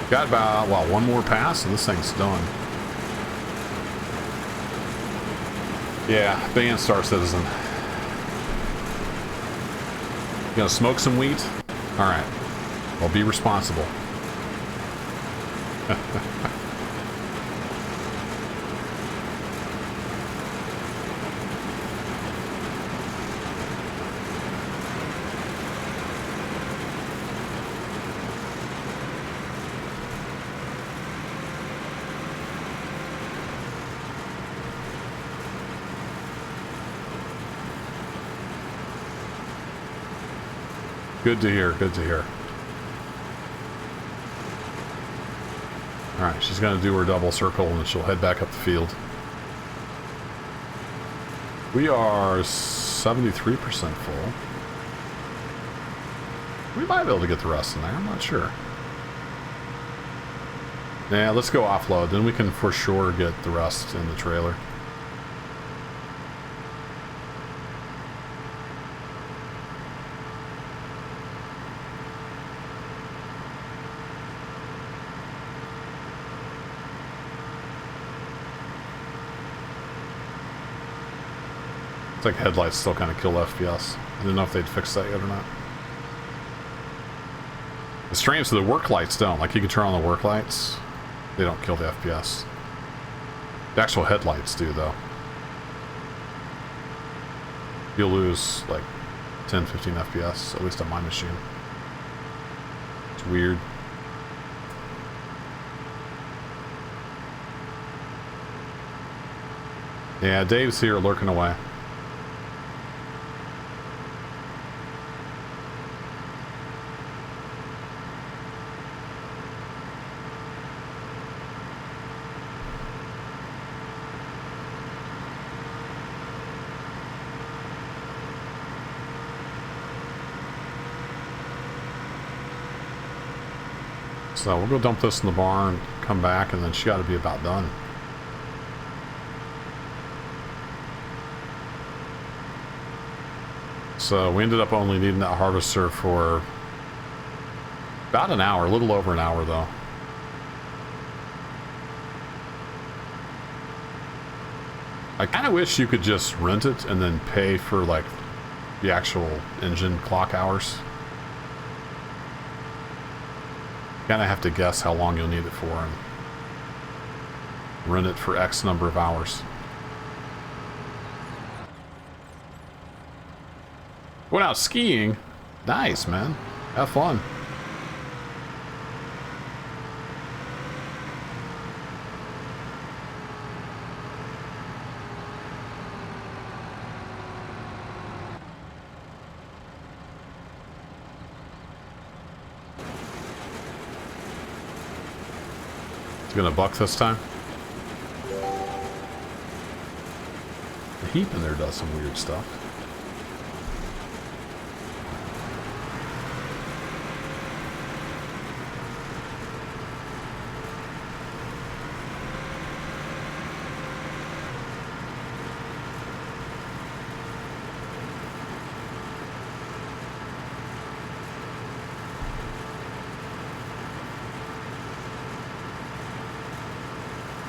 Got about, well, one more pass and this thing's done. Yeah, ban Star Citizen. You gonna smoke some wheat? Alright. Well, be responsible. Good to hear, good to hear. Alright, she's going to do her double circle and then she'll head back up the field. We are 73% full. We might be able to get the rest in there, I'm not sure. Yeah, let's go offload, then we can for sure get the rest in the trailer. It's like headlights still kind of kill FPS. I didn't know if they'd fixed that yet or not. It's strange, so the work lights don't. Like, you can turn on the work lights. They don't kill the FPS. The actual headlights do, though. You'll lose, like, 10, 15 FPS, at least on my machine. It's weird. Yeah, Dave's here lurking away. So we'll go dump this in the barn, come back, and then she got to be about done. So we ended up only needing that harvester for about an hour, a little over an hour though. I kind of wish you could just rent it and then pay for like the actual engine clock hours. Kind of have to guess how long you'll need it for and rent it for X number of hours. Going out skiing? Nice, man. Have fun. It's gonna buck this time. The heap in there does some weird stuff.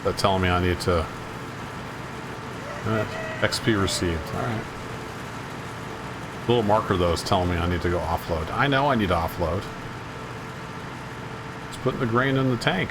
That telling me I need to XP received. Alright. Little marker though is telling me I need to go offload. I know I need to offload. Just putting the grain in the tank.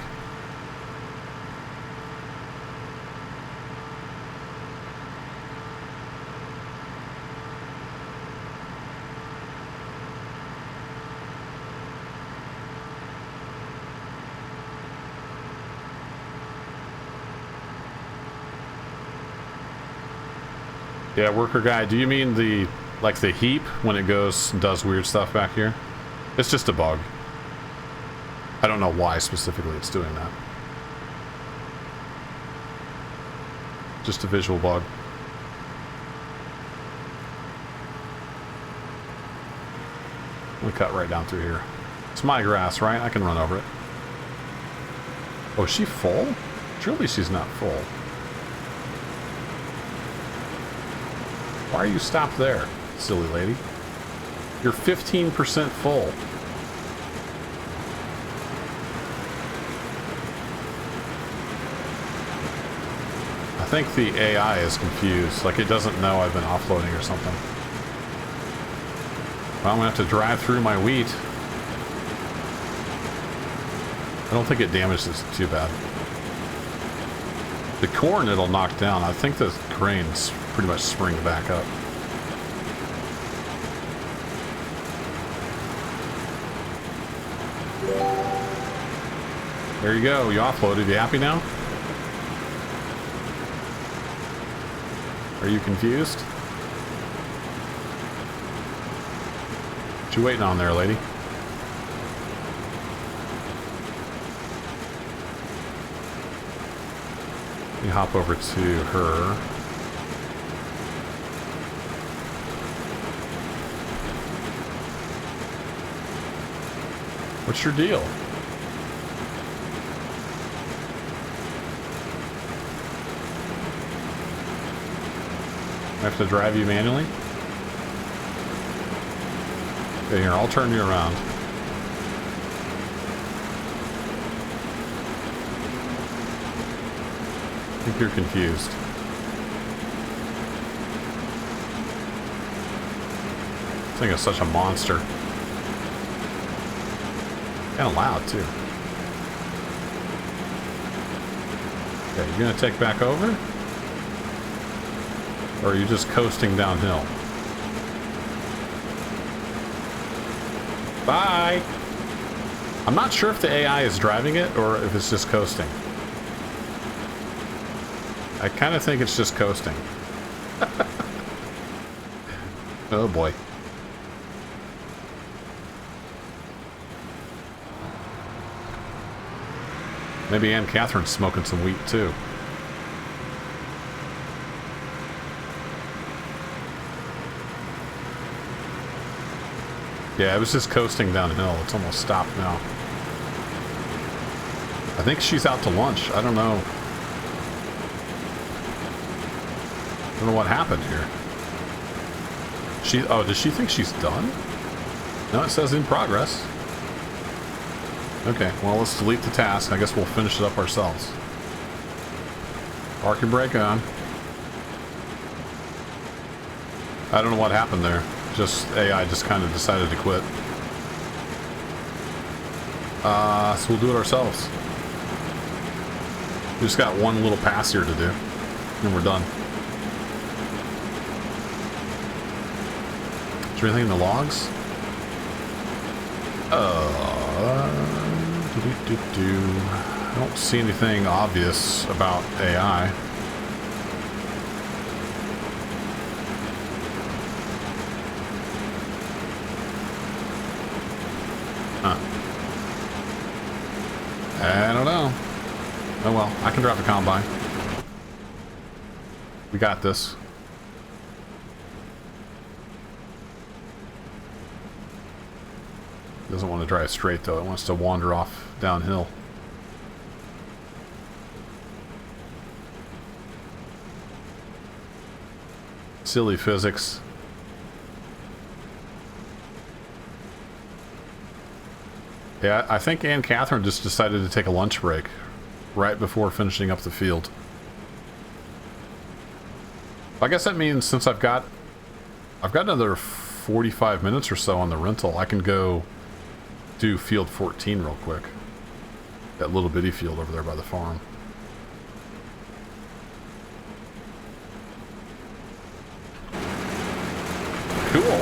Yeah, worker guy, do you mean the, like the heap when it goes and does weird stuff back here? It's just a bug. I don't know why specifically it's doing that. Just a visual bug. I'm gonna cut right down through here. It's my grass, right? I can run over it. Oh, is she full? Surely she's not full. Why are you stopped there, silly lady? You're 15% full. I think the AI is confused, like it doesn't know I've been offloading or something. Well, I'm gonna have to drive through my wheat. I don't think it damages too bad. The corn it'll knock down. I think the grains pretty much spring back up. There you go. You offloaded. You happy now? Are you confused? What you waiting on there, lady? Let me hop over to her. What's your deal? I have to drive you manually? Okay, here, I'll turn you around. I think you're confused. This thing is such a monster. Kind of loud, too. Okay, you gonna take back over? Or are you just coasting downhill? Bye! I'm not sure if the AI is driving it or if it's just coasting. I kind of think it's just coasting. Oh boy. Maybe Aunt Catherine's smoking some wheat too. Yeah, it was just coasting downhill. It's almost stopped now. I think she's out to lunch. I don't know. I don't know what happened here. Oh, does she think she's done? No, it says in progress. Okay, well, let's delete the task. I guess we'll finish it up ourselves. Park and brake on. I don't know what happened there. Just AI just kind of decided to quit. So we'll do it ourselves. We just got one little pass here to do, and we're done. Is there anything in the logs? I don't see anything obvious about AI. Huh. I don't know. Oh well, I can drive a combine. We got this. Doesn't want to drive straight though, it wants to wander off downhill. Silly physics. Yeah, I think Anne Catherine just decided to take a lunch break right before finishing up the field. I guess that means since I've got another 45 minutes or so on the rental, I can go do field 14 real quick. That little bitty field over there by the farm. Cool.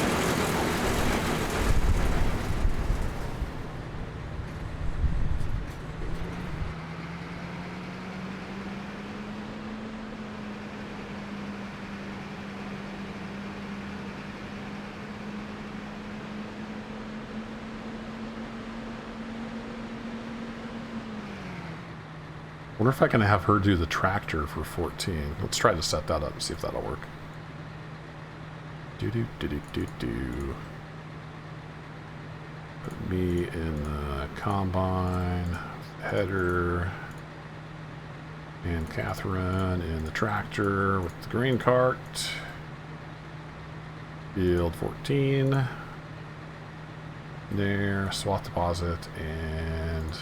Wonder if I can have her do the tractor for 14. Let's try to set that up and see if that'll work. Do. Put me in the combine, header, and Catherine in the tractor with the green cart. Field 14. There, swap deposit, and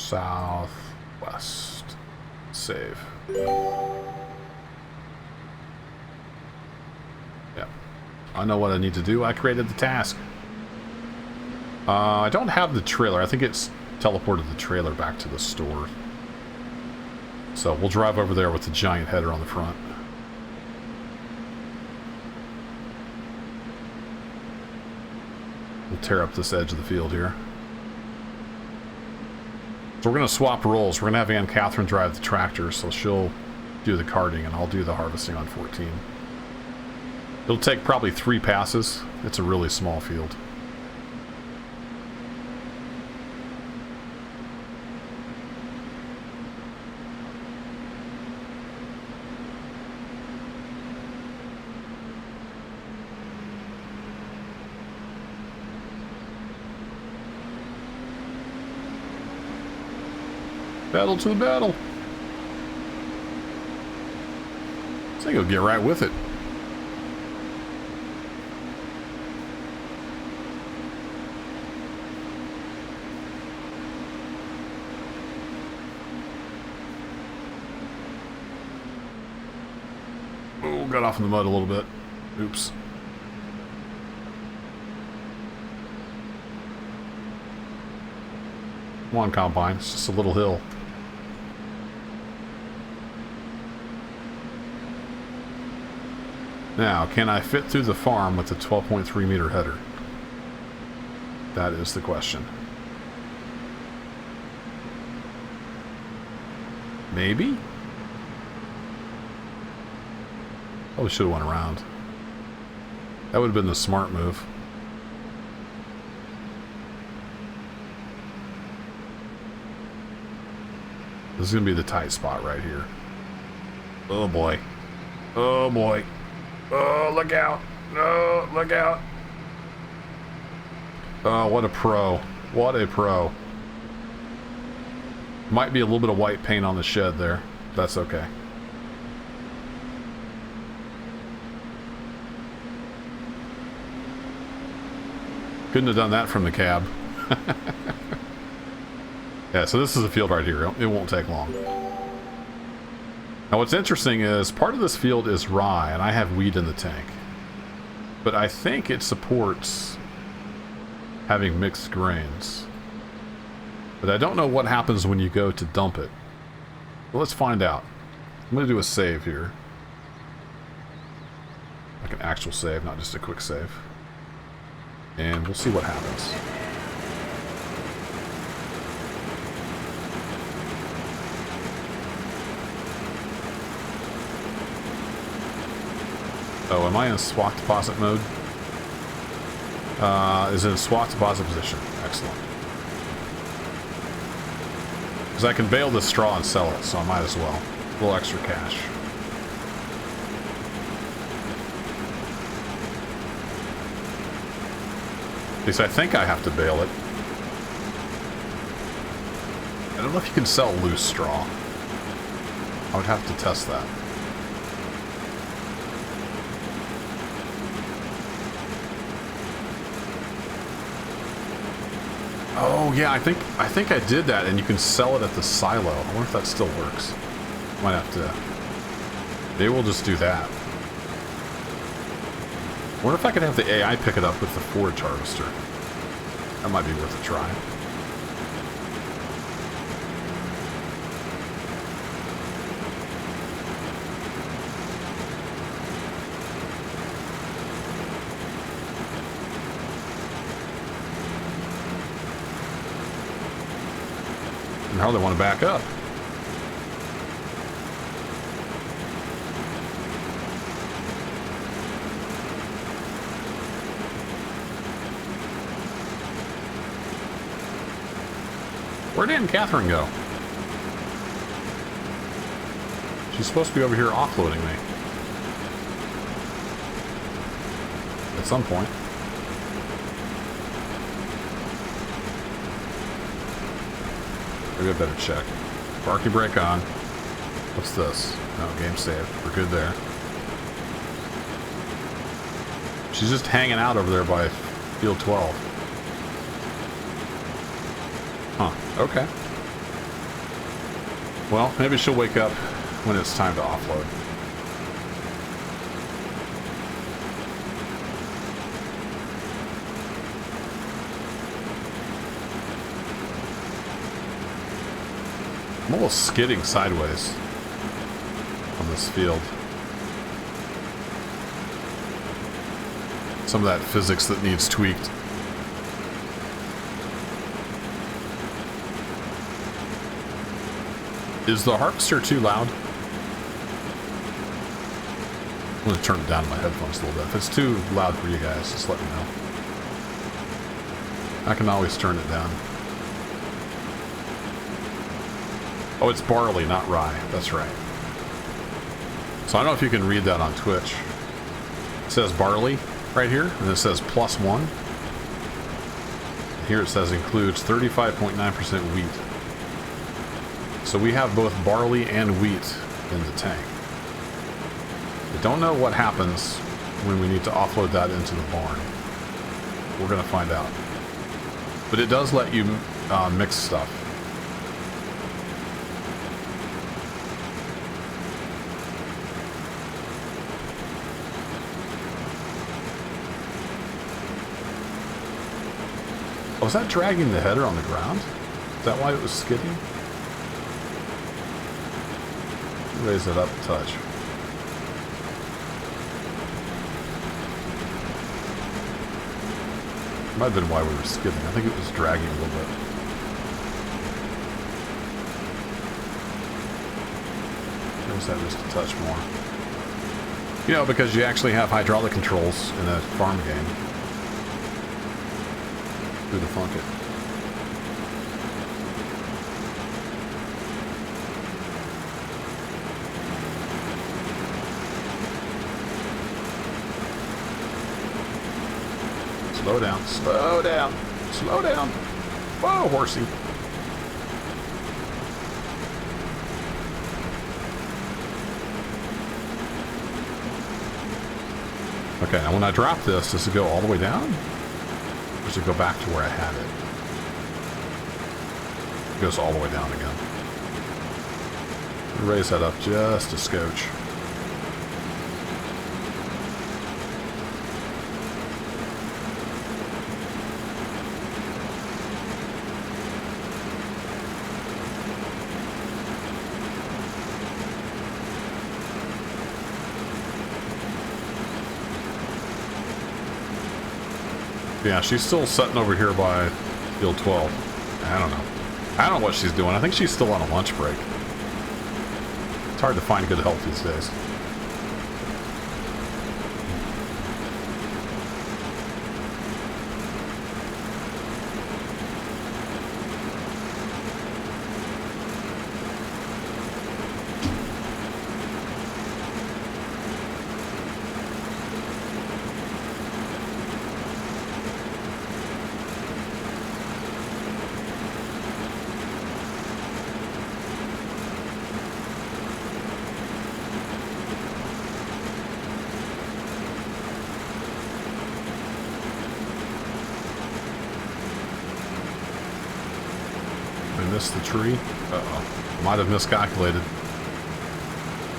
southwest. Save. Yeah. I know what I need to do. I created the task. I don't have the trailer. I think it's teleported the trailer back to the store. So we'll drive over there with the giant header on the front. We'll tear up this edge of the field here. So we're going to swap roles. We're going to have Anne Catherine drive the tractor, so she'll do the carting and I'll do the harvesting on 14. It'll take probably 3 passes. It's a really small field. Battle to the battle. I think he'll get right with it. Oh, got off in the mud a little bit. Oops. Come on, combine. It's just a little hill. Now, can I fit through the farm with a 12.3 meter header? That is the question. Maybe? Probably should have went around. That would have been the smart move. This is going to be the tight spot right here. Oh boy. Oh boy. Oh, look out. Oh, look out. Oh, what a pro. What a pro. Might be a little bit of white paint on the shed there. That's okay. Couldn't have done that from the cab. Yeah, so this is a field right here. It won't take long. Now what's interesting is part of this field is rye, and I have wheat in the tank. But I think it supports having mixed grains. But I don't know what happens when you go to dump it. Well, let's find out. I'm going to do a save here. Like an actual save, not just a quick save. And we'll see what happens. Oh, am I in swap deposit mode? Is in swap deposit position. Excellent. Because Because I can bale this straw and sell it, so I might as well. A little extra cash. At least I think I have to bale it. I don't know if you can sell loose straw. I would have to test that. Oh yeah, I think I did that, and you can sell it at the silo. I wonder if that still works. Might have to. Maybe we'll just do that. I wonder if I could have the AI pick it up with the forage harvester. That might be worth a try. And how they want to back up. Where did Catherine go? She's supposed to be over here offloading me. At some point. Maybe I better check. Barky brake on. What's this? No, game saved. We're good there. She's just hanging out over there by field 12. Huh. Okay. Well, maybe she'll wake up when it's time to offload. I'm almost skidding sideways on this field. Some of that physics that needs tweaked. Is the harvester too loud? I'm going to turn it down in my headphones a little bit. If it's too loud for you guys, just let me know. I can always turn it down. Oh, it's barley, not rye. That's right. So I don't know if you can read that on Twitch. It says barley right here, and it says +1. Here it says includes 35.9% wheat. So we have both barley and wheat in the tank. I don't know what happens when we need to offload that into the barn. We're going to find out. But it does let you mix stuff. Was that dragging the header on the ground? Is that why it was skidding? Raise it up a touch. Might have been why we were skidding. I think it was dragging a little bit. Raise that just a touch more. You know, because you actually have hydraulic controls in a farm game. Who to funk it? Slow down, slow down, slow down. Whoa, horsey. Okay, now when I drop this, does it go all the way down? Or does it go back to where I had it? It goes all the way down again. Raise that up just a scotch. Yeah, she's still sitting over here by field 12. I don't know. I don't know what she's doing. I think she's still on a lunch break. It's hard to find good help these days. missed the tree. Uh-oh. Might have miscalculated.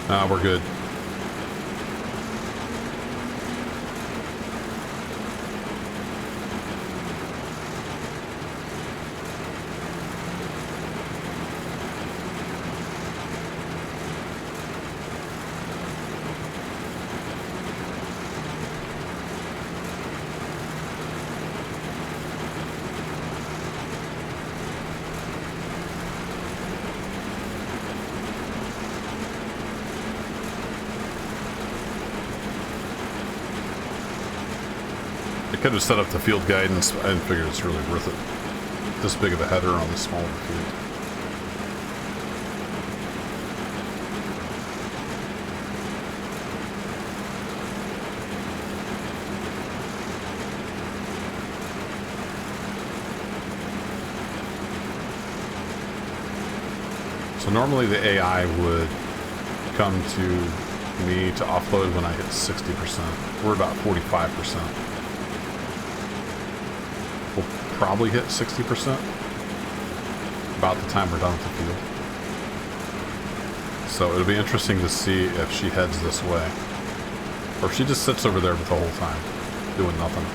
Nah, we're good. I could have set up the field guidance. I didn't figure it's really worth it. This big of a header on the smaller field. So normally the AI would come to me to offload when I hit 60%. We're about 45%. We'll probably hit 60% about the time we're done with the field. So it'll be interesting to see if she heads this way. Or if she just sits over there the whole time, doing nothing.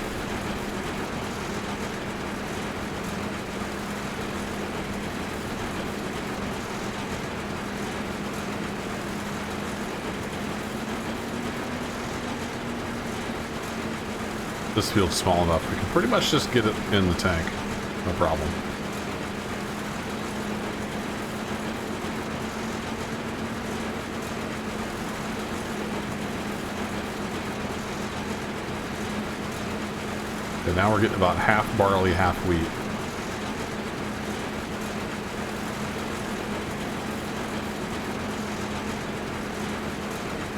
This field's small enough. We can pretty much just get it in the tank. No problem. Okay, now we're getting about half barley, half wheat.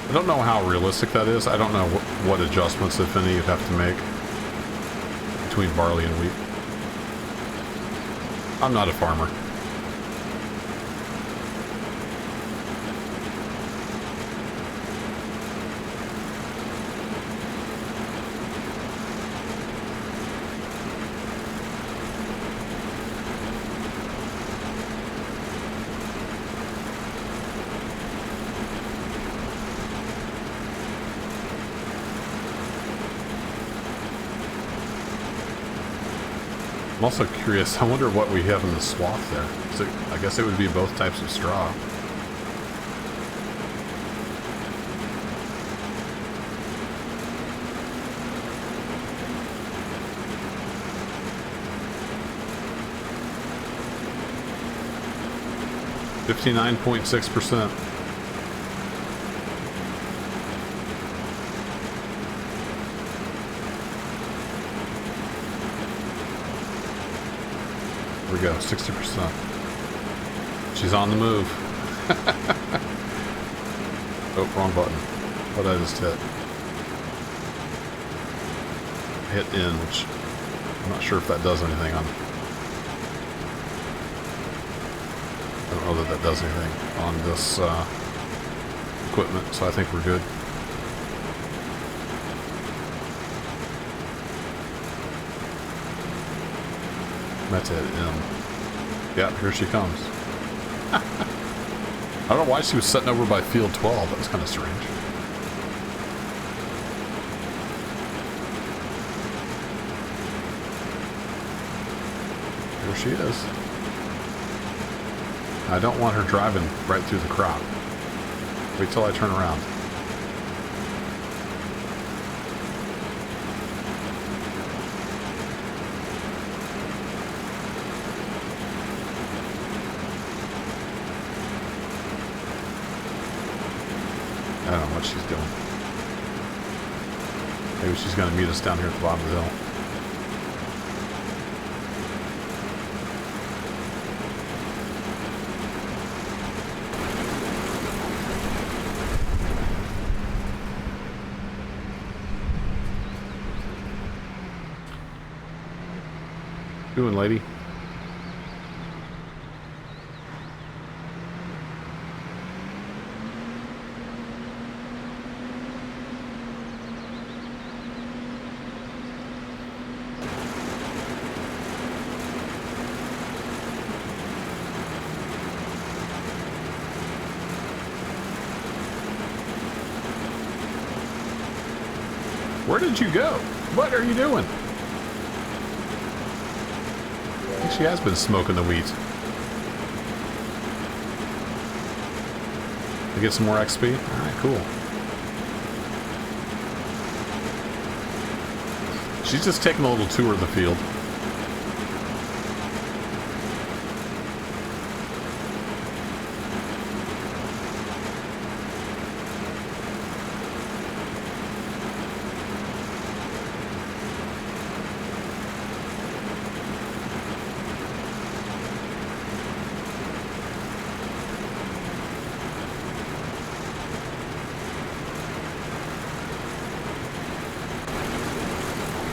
I don't know how realistic that is. I don't know what adjustments, if any, you'd have to make between barley and wheat. I'm not a farmer. I'm also curious, I wonder what we have in the swath there. So I guess it would be both types of straw. $59.6%. There we go, 60%. She's on the move. Oh, wrong button. What did I just hit? I hit N, which I'm not sure if that does anything on. I don't know that that does anything on this equipment, so I think we're good. That's it, M. Yeah, here she comes. I don't know why she was sitting over by field 12. That was kind of strange. Here she is. I don't want her driving right through the crop. Wait till I turn around. I don't know what she's doing. Maybe she's going to meet us down here at the bottom of the hill. Doing, lady? Where did you go? What are you doing? I think she has been smoking the wheat. To get some more XP? Alright, cool. She's just taking a little tour of the field.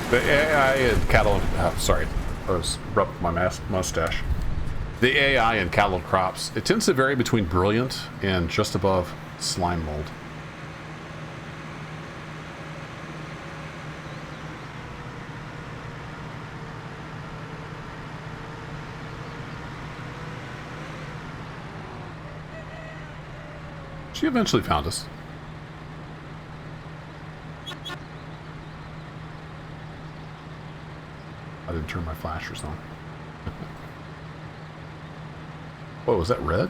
The AI in cattle, sorry, I was rubbing my mustache. The AI in cattle crops, it tends to vary between brilliant and just above slime mold. She eventually found us. I didn't turn my flashers on. Whoa, was that red?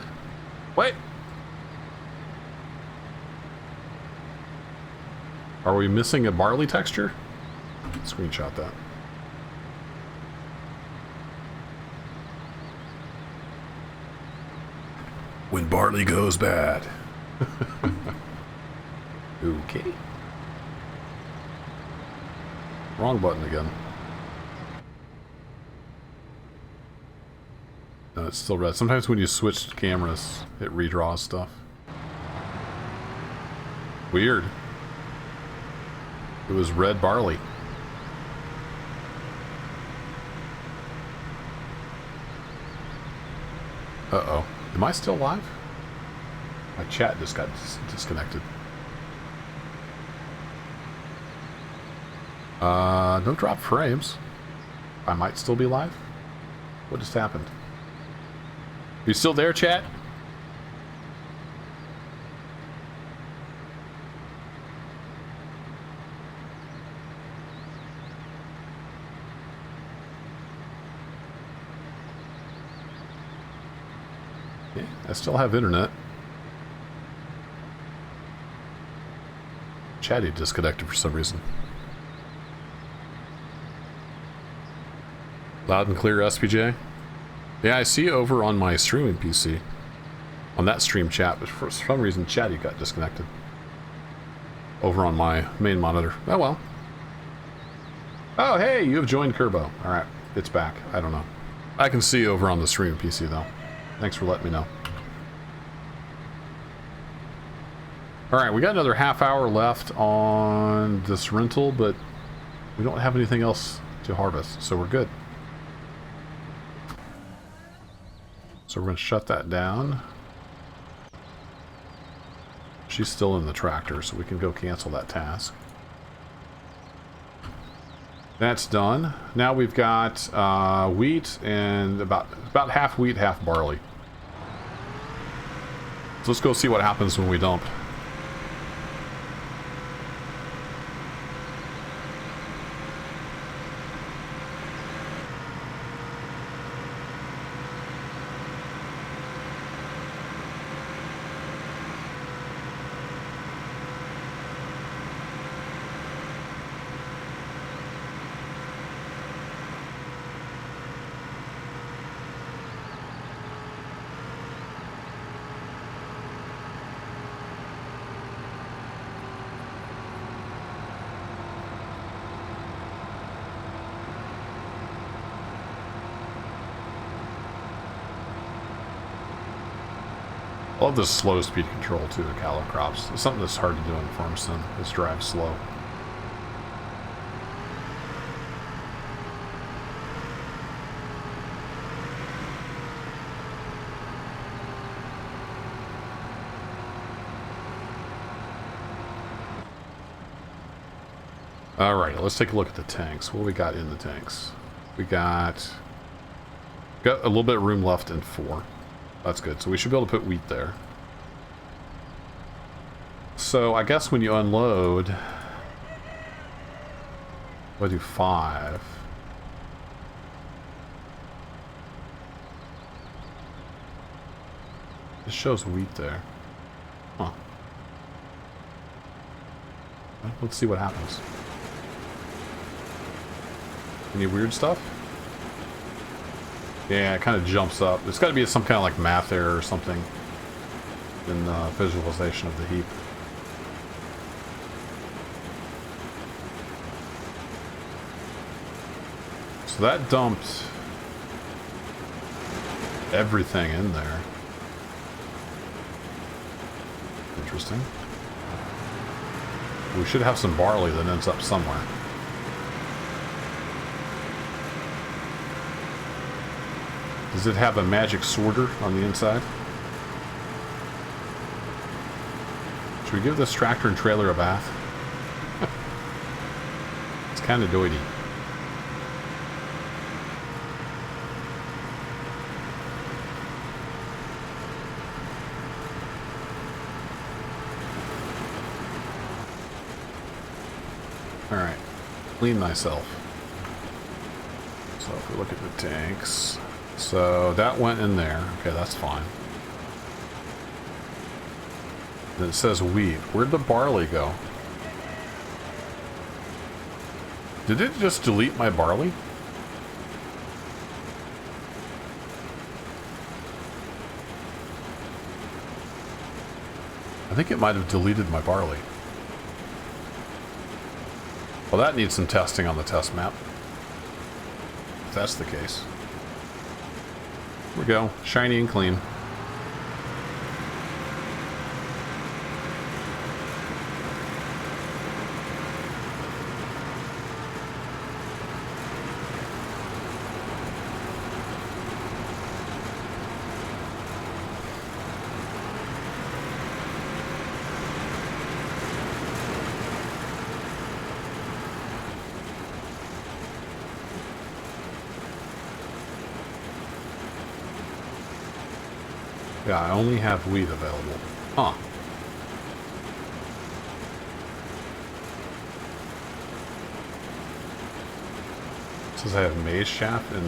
Wait! Are we missing a barley texture? Screenshot that. When barley goes bad. Okay. Wrong button again. No, it's still red. Sometimes when you switch cameras, it redraws stuff. Weird. It was red barley. Uh-oh. Am I still live? My chat just got disconnected. No drop frames. I might still be live. What just happened? You still there, chat? Yeah, I still have internet. Chatty disconnected for some reason. Loud and clear, SPJ. Yeah, I see over on my streaming PC, on that stream chat, but for some reason Chatty got disconnected. Over on my main monitor. Oh well. Oh hey, you have joined Kerbo. Alright, it's back. I don't know. I can see over on the streaming PC though. Thanks for letting me know. Alright, we got another half hour left on this rental, but we don't have anything else to harvest, so we're good. So we're going to shut that down. She's still in the tractor, so we can go cancel that task. That's done. Now we've got wheat and about half wheat, half barley. So let's go see what happens when we dump. I love this slow speed control too of callow crops. It's something that's hard to do in Farm Sim, is drive slow. Alright, let's take a look at the tanks. What we got in the tanks? We got a little bit of room left in 4. That's good. So we should be able to put wheat there. So I guess when you unload, I'll do 5. It shows wheat there. Huh. Well, let's see what happens. Any weird stuff? Yeah, it kind of jumps up. There's got to be some kind of like math error or something in the visualization of the heap. So that dumped everything in there. Interesting. We should have some barley that ends up somewhere. Does it have a magic sorter on the inside? Should we give this tractor and trailer a bath? It's kind of doity. Alright. Clean myself. So if we look at the tanks... So that went in there. Okay, that's fine. Then it says wheat. Where'd the barley go? Did it just delete my barley? I think it might have deleted my barley. Well, that needs some testing on the test map. If that's the case. Here we go. Shiny and clean. Yeah, I only have wheat available. Huh. It says I have maize chaff in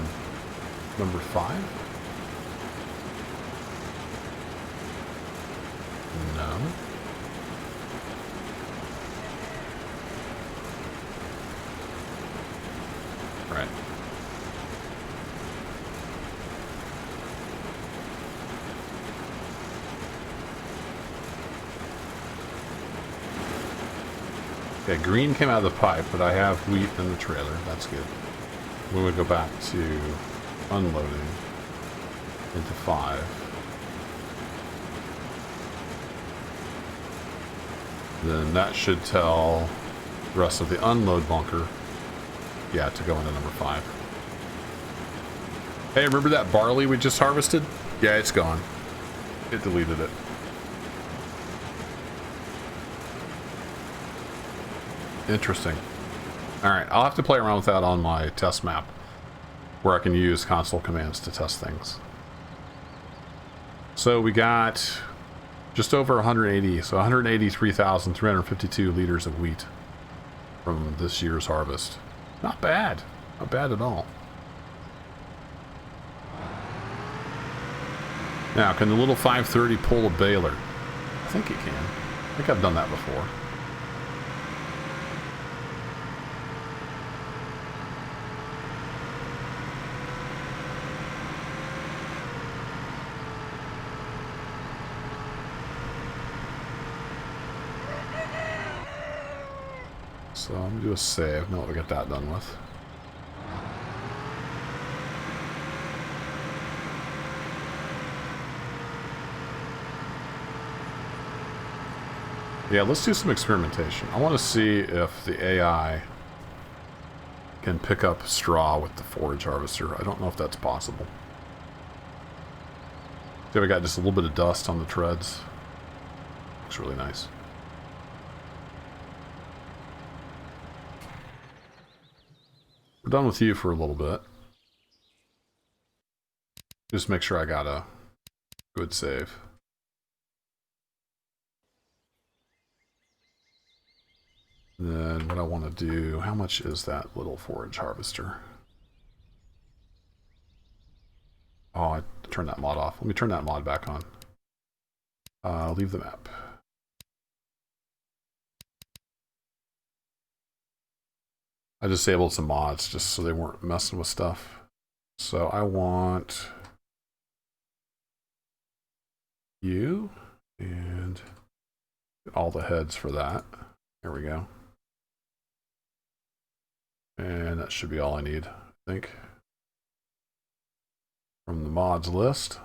number 5? No. Right. Okay, green came out of the pipe, but I have wheat in the trailer. That's good. We would go back to unloading into 5. Then that should tell the rest of the unload bunker, yeah, to go into number 5. Hey, remember that barley we just harvested? Yeah, it's gone. It deleted it. Interesting. Alright, I'll have to play around with that on my test map, where I can use console commands to test things. So we got just over 180, so 183,352 liters of wheat from this year's harvest. Not bad. Not bad at all. Now, can the little 530 pull a baler? I think it can. I think I've done that before. So I'm gonna do a save. Now that we get that done with. Yeah, let's do some experimentation. I want to see if the AI can pick up straw with the forage harvester. I don't know if that's possible. See, we got just a little bit of dust on the treads. Looks really nice. We're done with you for a little bit. Just make sure I got a good save. And then what I want to do, how much is that little forage harvester? Oh, I turned that mod off. Let me turn that mod back on. Leave the map. I disabled some mods just so they weren't messing with stuff. So I want you and all the heads for that. There we go. And that should be all I need, I think. From the mods list.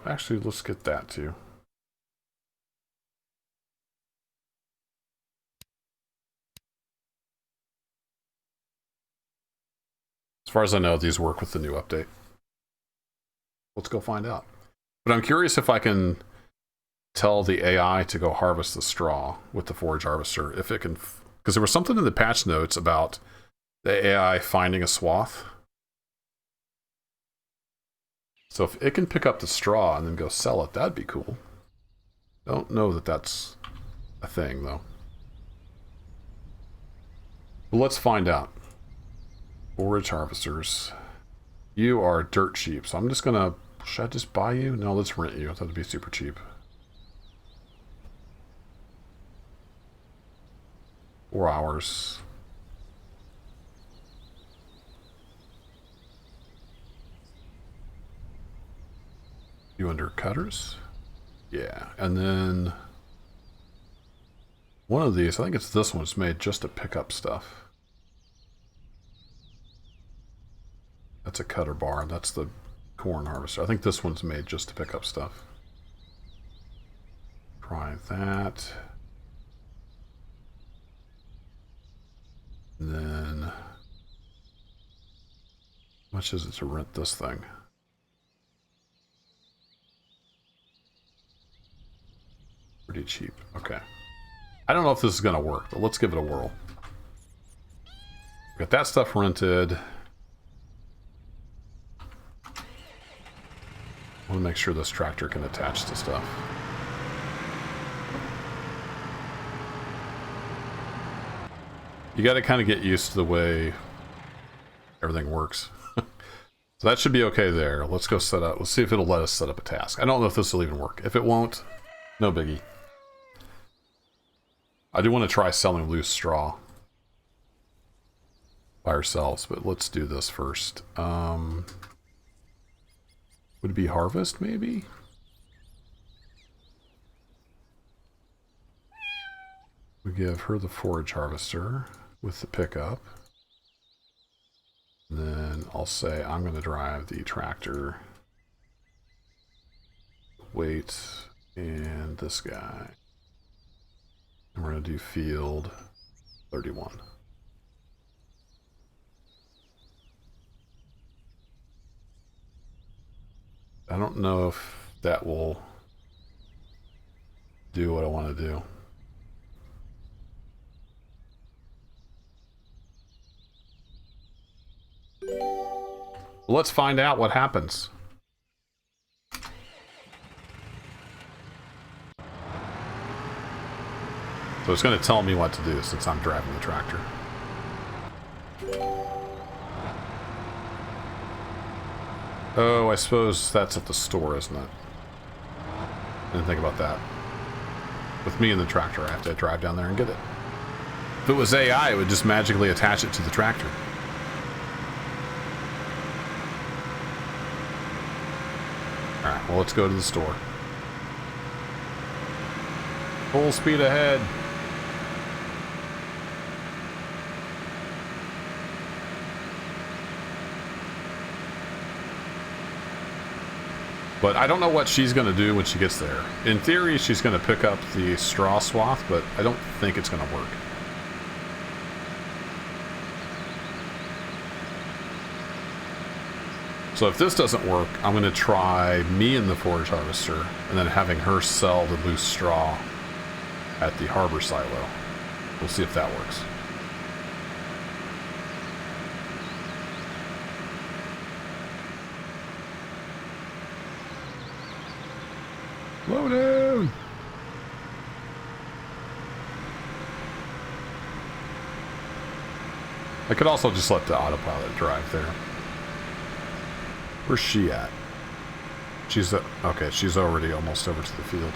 Actually, let's get that too. As far as I know, these work with the new update. Let's go find out. But I'm curious if I can tell the AI to go harvest the straw with the forage harvester. If it can, because there was something in the patch notes about the AI finding a swath. So if it can pick up the straw and then go sell it, that'd be cool. Don't know that that's a thing, though. But let's find out. Forage harvesters. You are dirt cheap, so I'm just gonna... Should I just buy you? No, let's rent you. That'd be super cheap. 4 hours. You under cutters? Yeah, and then one of these, I think it's this one, it's made just to pick up stuff. That's a cutter bar. That's the corn harvester. I think this one's made just to pick up stuff. Try that. And then, how much is it to rent this thing? Pretty cheap. Okay. I don't know if this is going to work, but let's give it a whirl. Got that stuff rented. I want to make sure this tractor can attach to stuff. You got to kind of get used to the way everything works. So that should be okay there. Let's go set up. Let's see if it'll let us set up a task. I don't know if this will even work. If it won't, no biggie. I do want to try selling loose straw by ourselves, but let's do this first. Would it be harvest, maybe? We give her the forage harvester with the pickup. And then I'll say I'm going to drive the tractor. Wait, and this guy. And we're going to do field 31. I don't know if that will do what I want to do. Well, let's find out what happens. So it's going to tell me what to do since I'm driving the tractor. Oh, I suppose that's at the store, isn't it? Didn't think about that. With me and the tractor, I have to drive down there and get it. If it was AI, it would just magically attach it to the tractor. Alright, well, let's go to the store. Full speed ahead. But I don't know what she's going to do when she gets there. In theory, she's going to pick up the straw swath, but I don't think it's going to work. So if this doesn't work, I'm going to try me and the forage harvester, and then having her sell the loose straw at the harbor silo. We'll see if that works. Slow down! I could also just let the autopilot drive there. Where's she at? She's okay, she's already almost over to the field.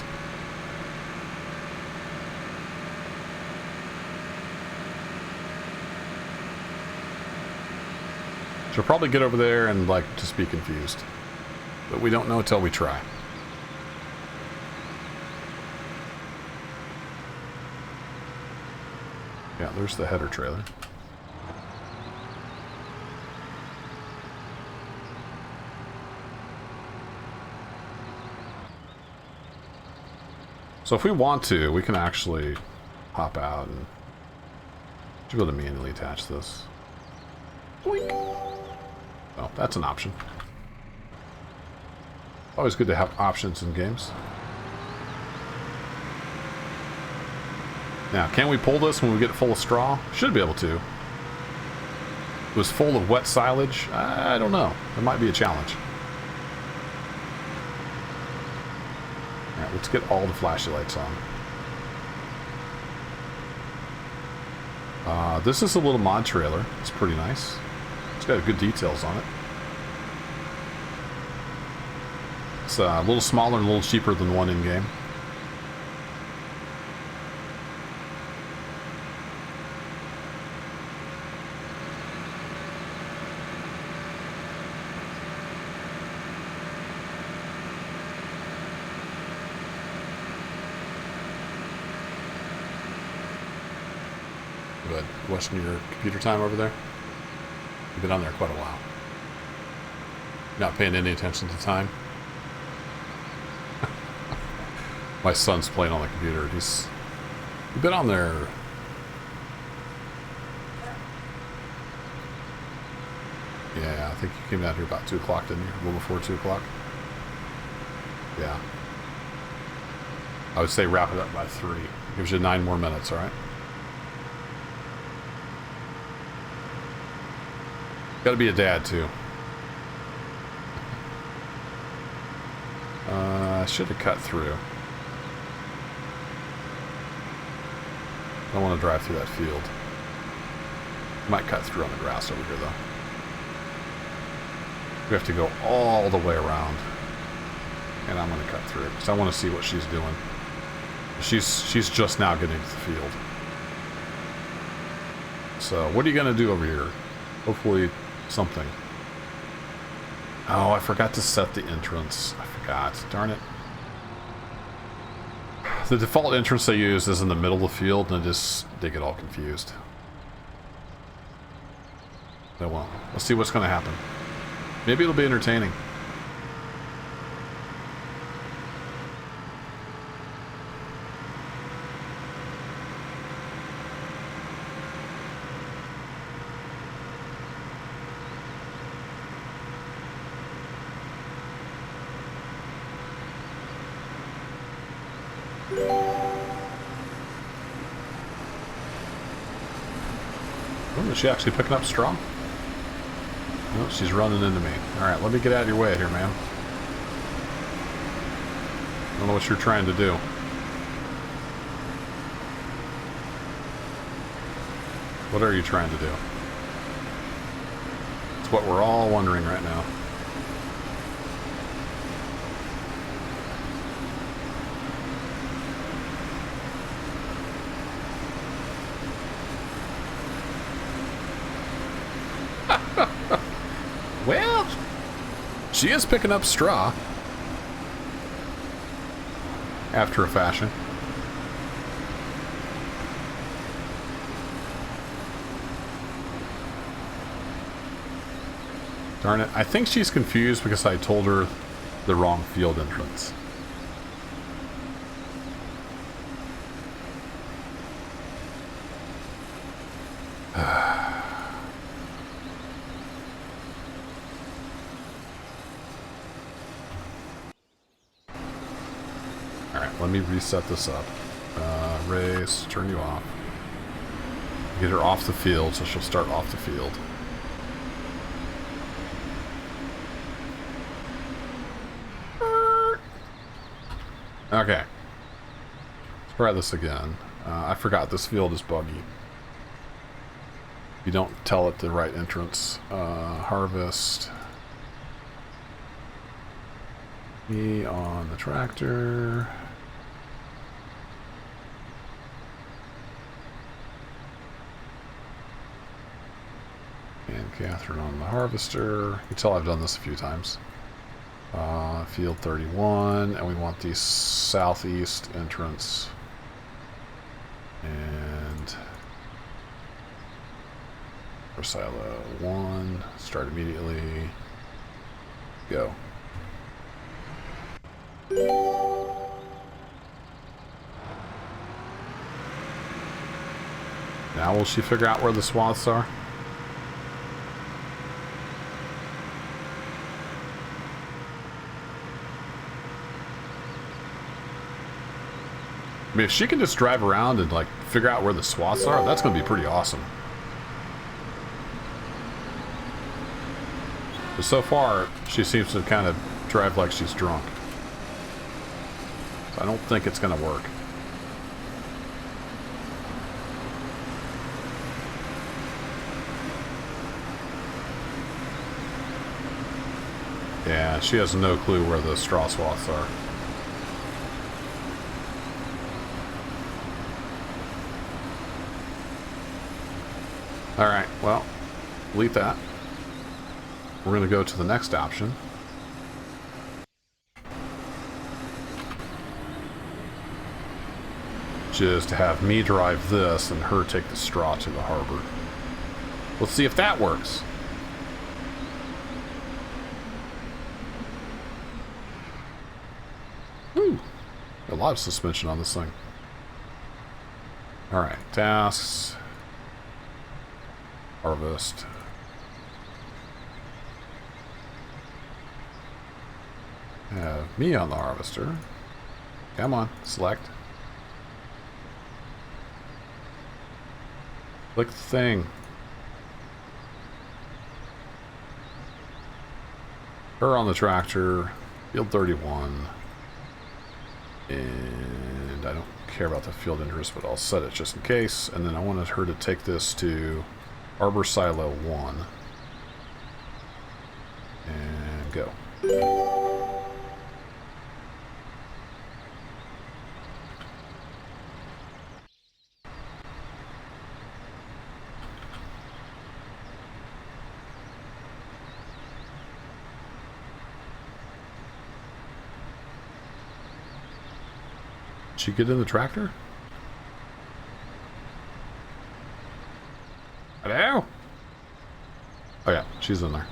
She'll probably get over there and, like, just be confused. But we don't know until we try. Yeah, there's the header trailer. So if we want to, we can actually hop out and should be able to manually attach this. Boink. Oh, that's an option. Always good to have options in games. Now, can we pull this when we get it full of straw? Should be able to. If it was full of wet silage, I don't know. It might be a challenge. Alright, let's get all the flashy lights on. This is a little mod trailer. It's pretty nice. It's got good details on it. It's a little smaller and a little cheaper than the one in-game. Good. Watching your computer time over there? You've been on there quite a while. Not paying any attention to time? My son's playing on the computer. You've been on there. Yeah, I think you came down here about 2 o'clock, didn't you? A little before 2 o'clock? Yeah. I would say wrap it up by 3. Gives you 9 more minutes, alright? Gotta be a dad, too. I should have cut through. I don't want to drive through that field. Might cut through on the grass over here, though. We have to go all the way around. And I'm going to cut through, because I want to see what she's doing. She's just now getting to the field. So, what are you going to do over here? Hopefully, something. Oh, I forgot to set the entrance. I forgot. Darn it. The default entrance they use is in the middle of the field, and they get all confused. Oh well. Let's see what's going to happen. Maybe it'll be entertaining. Oh, is she actually picking up straw? No, she's running into me. Alright, let me get out of your way here, man. I don't know what you're trying to do. What are you trying to do? It's what we're all wondering right now. Well, she is picking up straw. After a fashion. Darn it. I think she's confused because I told her the wrong field entrance. Let me reset this up. Race, turn you off. Get her off the field, so she'll start off the field. Okay. Let's try this again. I forgot this field is buggy. You don't tell it the right entrance. Harvest. Me on the tractor. And Catherine on the harvester. You can tell I've done this a few times. Field 31, and we want the southeast entrance. And for silo 1, start immediately. Go. Now will she figure out where the swaths are? I mean, if she can just drive around and, like, figure out where the swaths are, that's going to be pretty awesome. But so far, she seems to kind of drive like she's drunk. So I don't think it's going to work. Yeah, she has no clue where the straw swaths are. Alright, well, delete that. We're going to go to the next option. Which is to have me drive this and her take the straw to the harbor. Let's see if that works. Woo! A lot of suspension on this thing. Alright, tasks. Harvest. Have me on the harvester. Come on, select. Click the thing. Her on the tractor. Field 31. And I don't care about the field interest, but I'll set it just in case. And then I wanted her to take this to Arbor Silo 1. And go. Did she get in the tractor? Hello? Oh yeah, she's in there.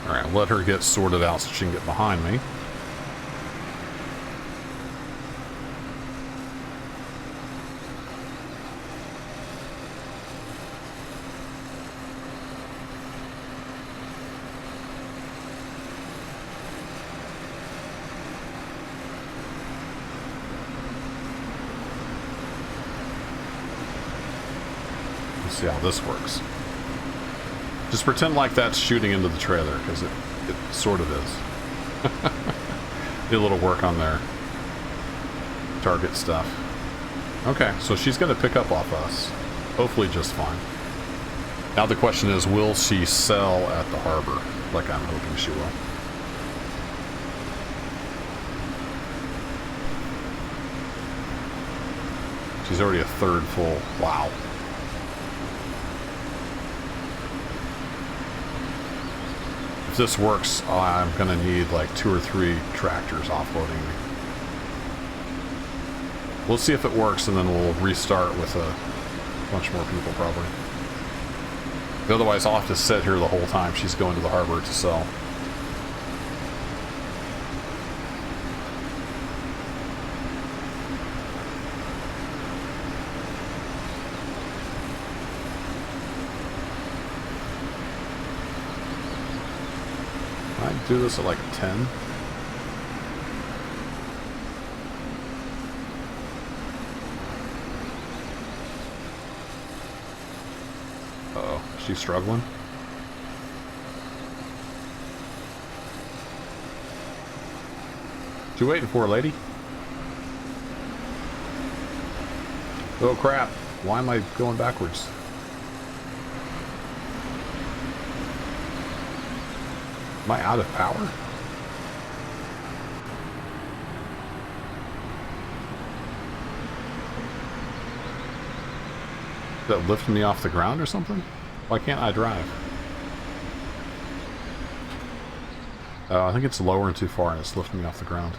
Alright, let her get sorted out so she can get behind me. Let's see how this works. Just pretend like that's shooting into the trailer, because it sort of is. Do a little work on their target stuff. Okay, so she's going to pick up off us. Hopefully just fine. Now the question is, will she sell at the harbor? Like I'm hoping she will. She's already a third full. Wow. If this works, I'm going to need like 2 or 3 tractors offloading me. We'll see if it works, and then we'll restart with a bunch more people probably. Otherwise, I'll have to sit here the whole time she's going to the harbor to sell. I do this at like 10. She's struggling. What you waiting for, lady? Oh crap. Why am I going backwards? Am I out of power? Is that lifting me off the ground or something? Why can't I drive? I think it's lowering too far and it's lifting me off the ground.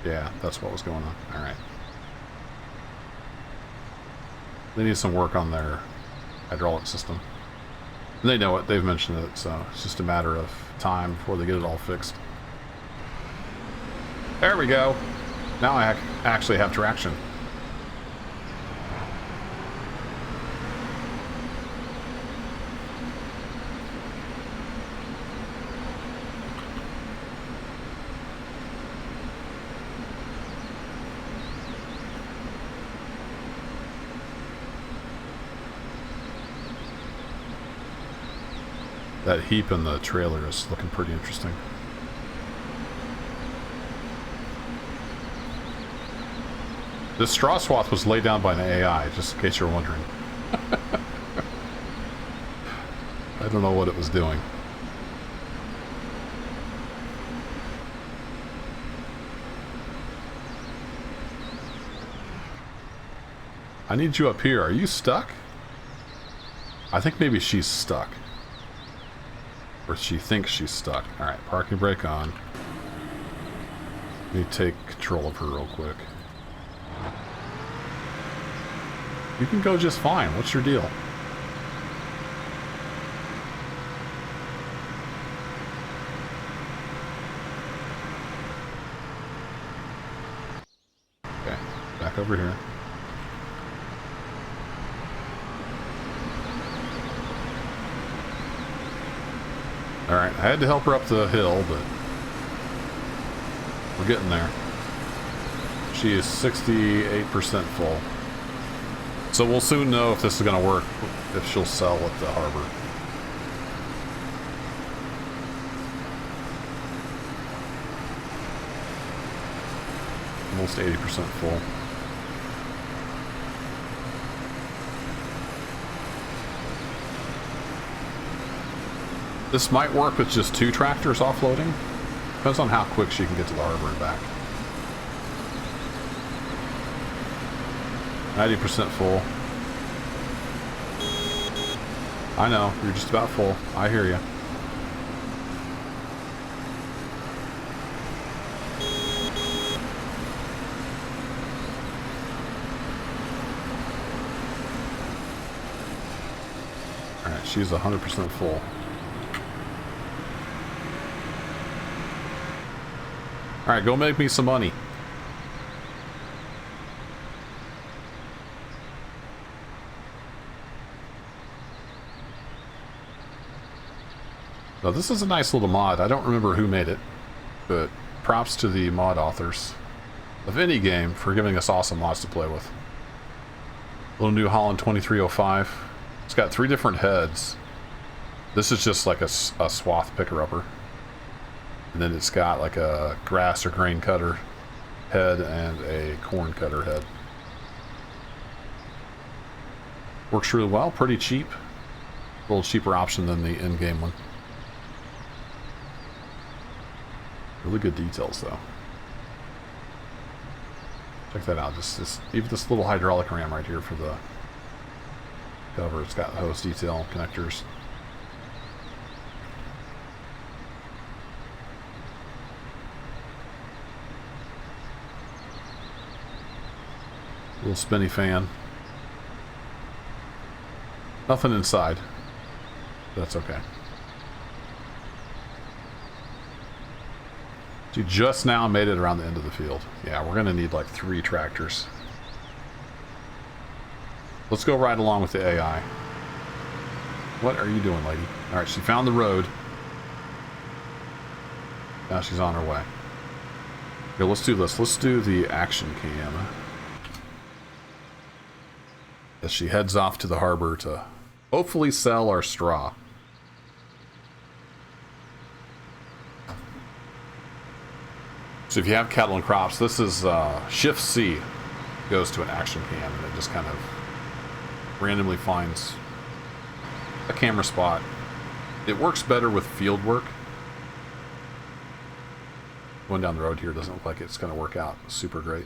Yeah, that's what was going on. Alright. They need some work on their hydraulic system. And they know it, they've mentioned it, so it's just a matter of time before they get it all fixed. There we go! Now I actually have traction. That heap in the trailer is looking pretty interesting. This straw swath was laid down by an AI, just in case you're wondering. I don't know what it was doing. I need you up here. Are you stuck? I think maybe she's stuck. Or she thinks she's stuck. Alright, parking brake on. Let me take control of her real quick. You can go just fine. What's your deal? Okay, back over here. Alright, I had to help her up the hill, but we're getting there. She is 68% full. So we'll soon know if this is going to work, if she'll sell at the harbor. Almost 80% full. This might work with just 2 tractors offloading. Depends on how quick she can get to the harbor and back. 90% full. I know, you're just about full. I hear you. Alright, she's 100% full. Alright, go make me some money. Now this is a nice little mod. I don't remember who made it, but props to the mod authors of any game for giving us awesome mods to play with. Little New Holland 2305. It's got 3 different heads. This is just like a swath picker-upper. And then it's got like a grass or grain cutter head and a corn cutter head. Works really well, pretty cheap. A little cheaper option than the in-game one. Really good details though. Check that out, just even this little hydraulic ram right here for the cover. It's got hose detail, connectors. Little spinny fan. Nothing inside. That's okay. You just now made it around the end of the field. Yeah, we're gonna need like 3 tractors. Let's go right along with the AI. What are you doing, lady? Alright, she found the road. Now she's on her way. Okay, let's do this. Let's do the action cam. as she heads off to the harbor to hopefully sell our straw. So if you have cattle and crops, this is Shift C goes to an action cam, and it just kind of randomly finds a camera spot. It works better with field work. Going down the road here doesn't look like it's going to work out super great.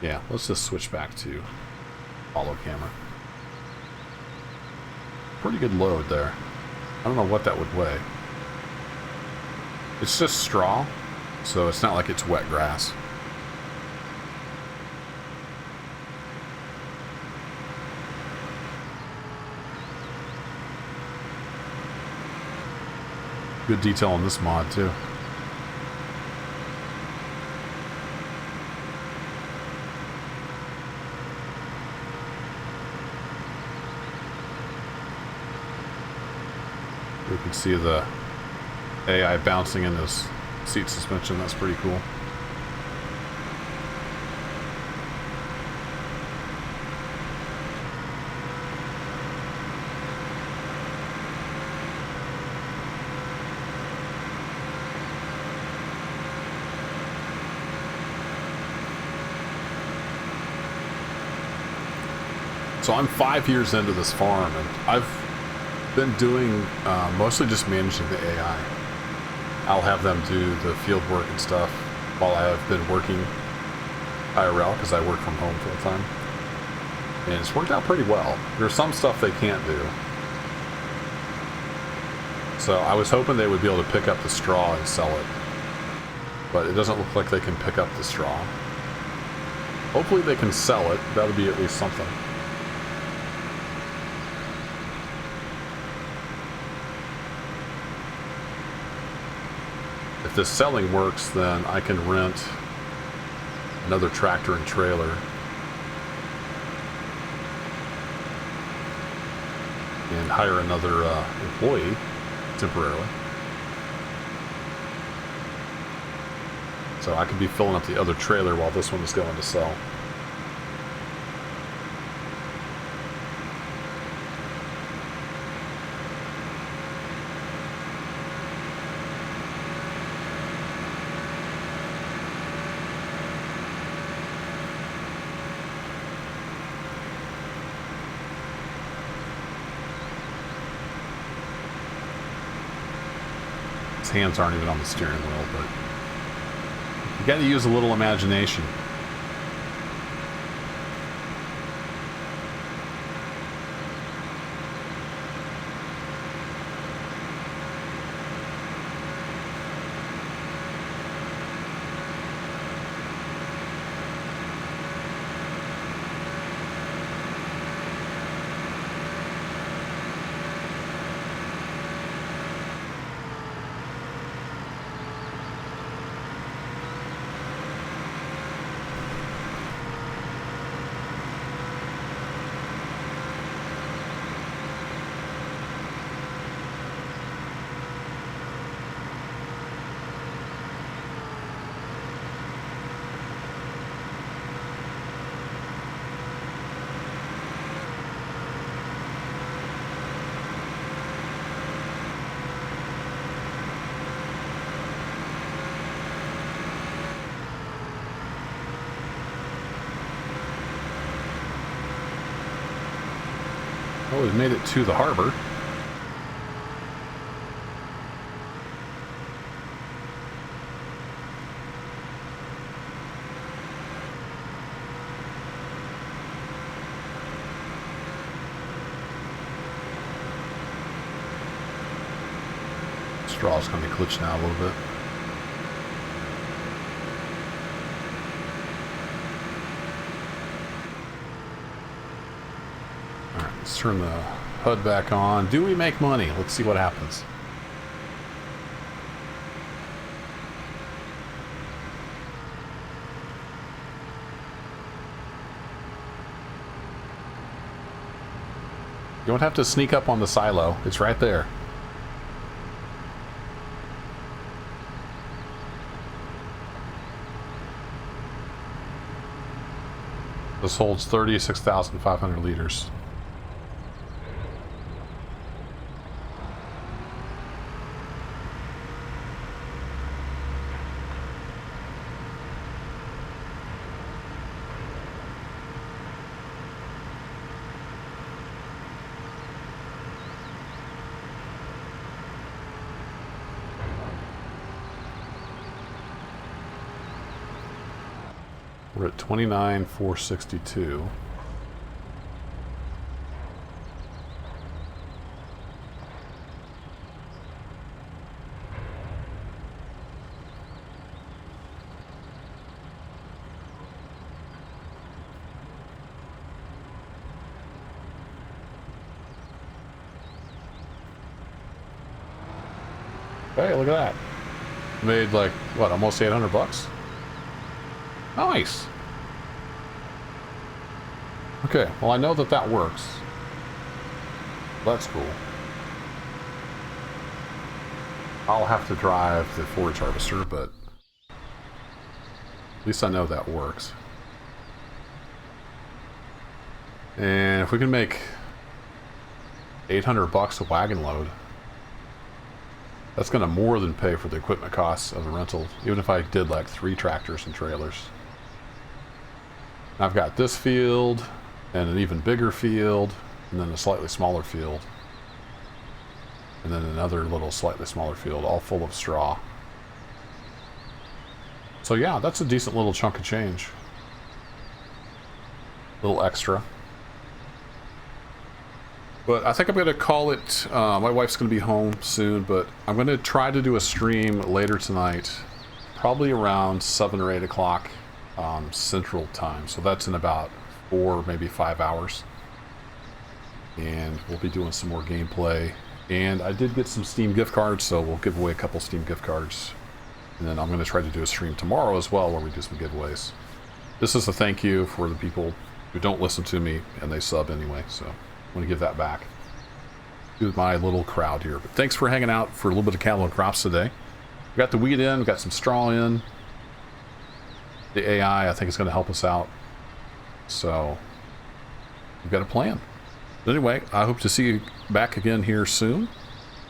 Yeah, let's just switch back to follow camera. Pretty good load there. I don't know what that would weigh. It's just straw, so it's not like it's wet grass. Good detail on this mod too. You can see the AI bouncing in his seat suspension. That's pretty cool. So I'm 5 years into this farm, and I've been doing mostly just managing the AI. I'll have them do the field work and stuff while I have been working IRL, because I work from home full time. And it's worked out pretty well. There's some stuff they can't do. So I was hoping they would be able to pick up the straw and sell it. But it doesn't look like they can pick up the straw. Hopefully they can sell it. That'll be at least something. If this selling works, then I can rent another tractor and trailer and hire another employee temporarily. So I could be filling up the other trailer while this one is going to sell. Hands aren't even on the steering wheel, but you got to use a little imagination. Well, we've made it to the harbor. Straw's going to be glitching out a little bit. Alright, let's turn the HUD back on. Do we make money? Let's see what happens. You don't have to sneak up on the silo. It's right there. This holds 36,500 liters. We're at 29,462. Hey, look at that. Made like, what, almost 800 bucks? Nice. Okay, well I know that that works. That's cool. I'll have to drive the forage harvester, but at least I know that works. And if we can make 800 bucks a wagon load, that's going to more than pay for the equipment costs of the rental, even if I did like 3 tractors and trailers. I've got this field, and an even bigger field, and then a slightly smaller field, and then another little slightly smaller field, all full of straw. So yeah, that's a decent little chunk of change. A little extra. But I think I'm going to call it, my wife's going to be home soon, but I'm going to try to do a stream later tonight, probably around 7 or 8 o'clock Central Time. So that's in about 4, maybe 5 hours. And we'll be doing some more gameplay. And I did get some Steam gift cards, so we'll give away a couple Steam gift cards. And then I'm going to try to do a stream tomorrow as well, where we do some giveaways. This is a thank you for the people who don't listen to me, and they sub anyway, so I want to give that back to my little crowd here. But thanks for hanging out for a little bit of cattle and crops today. We got the wheat in, we got some straw in. The AI, I think, is going to help us out. So we've got a plan. But anyway, I hope to see you back again here soon.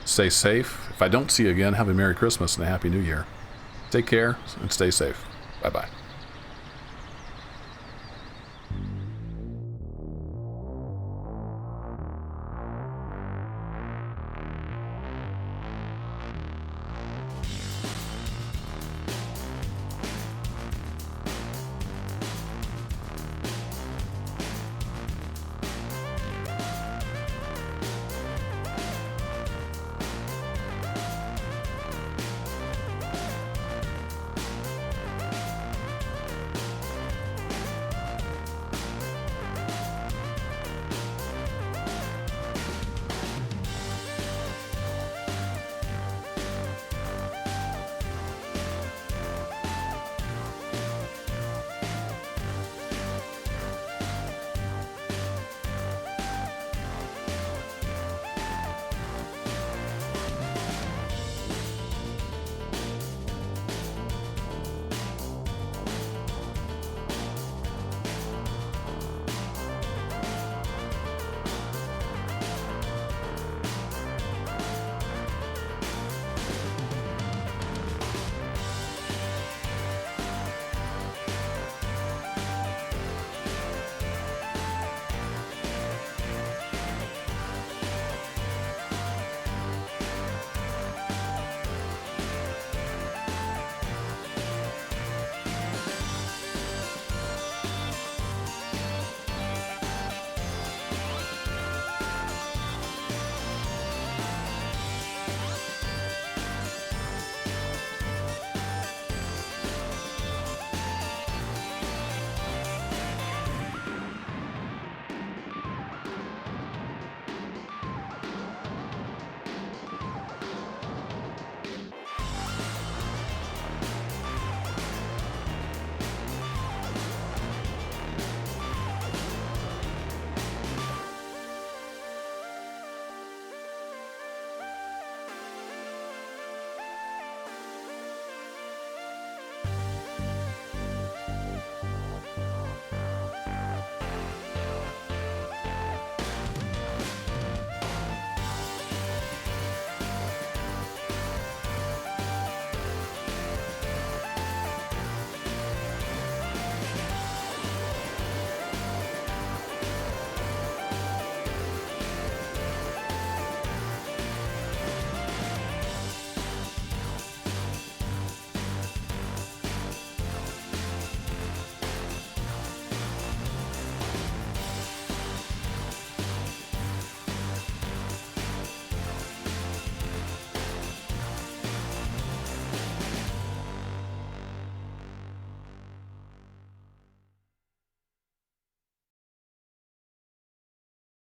Stay safe. If I don't see you again, have a Merry Christmas and a Happy New Year. Take care and stay safe. Bye-bye.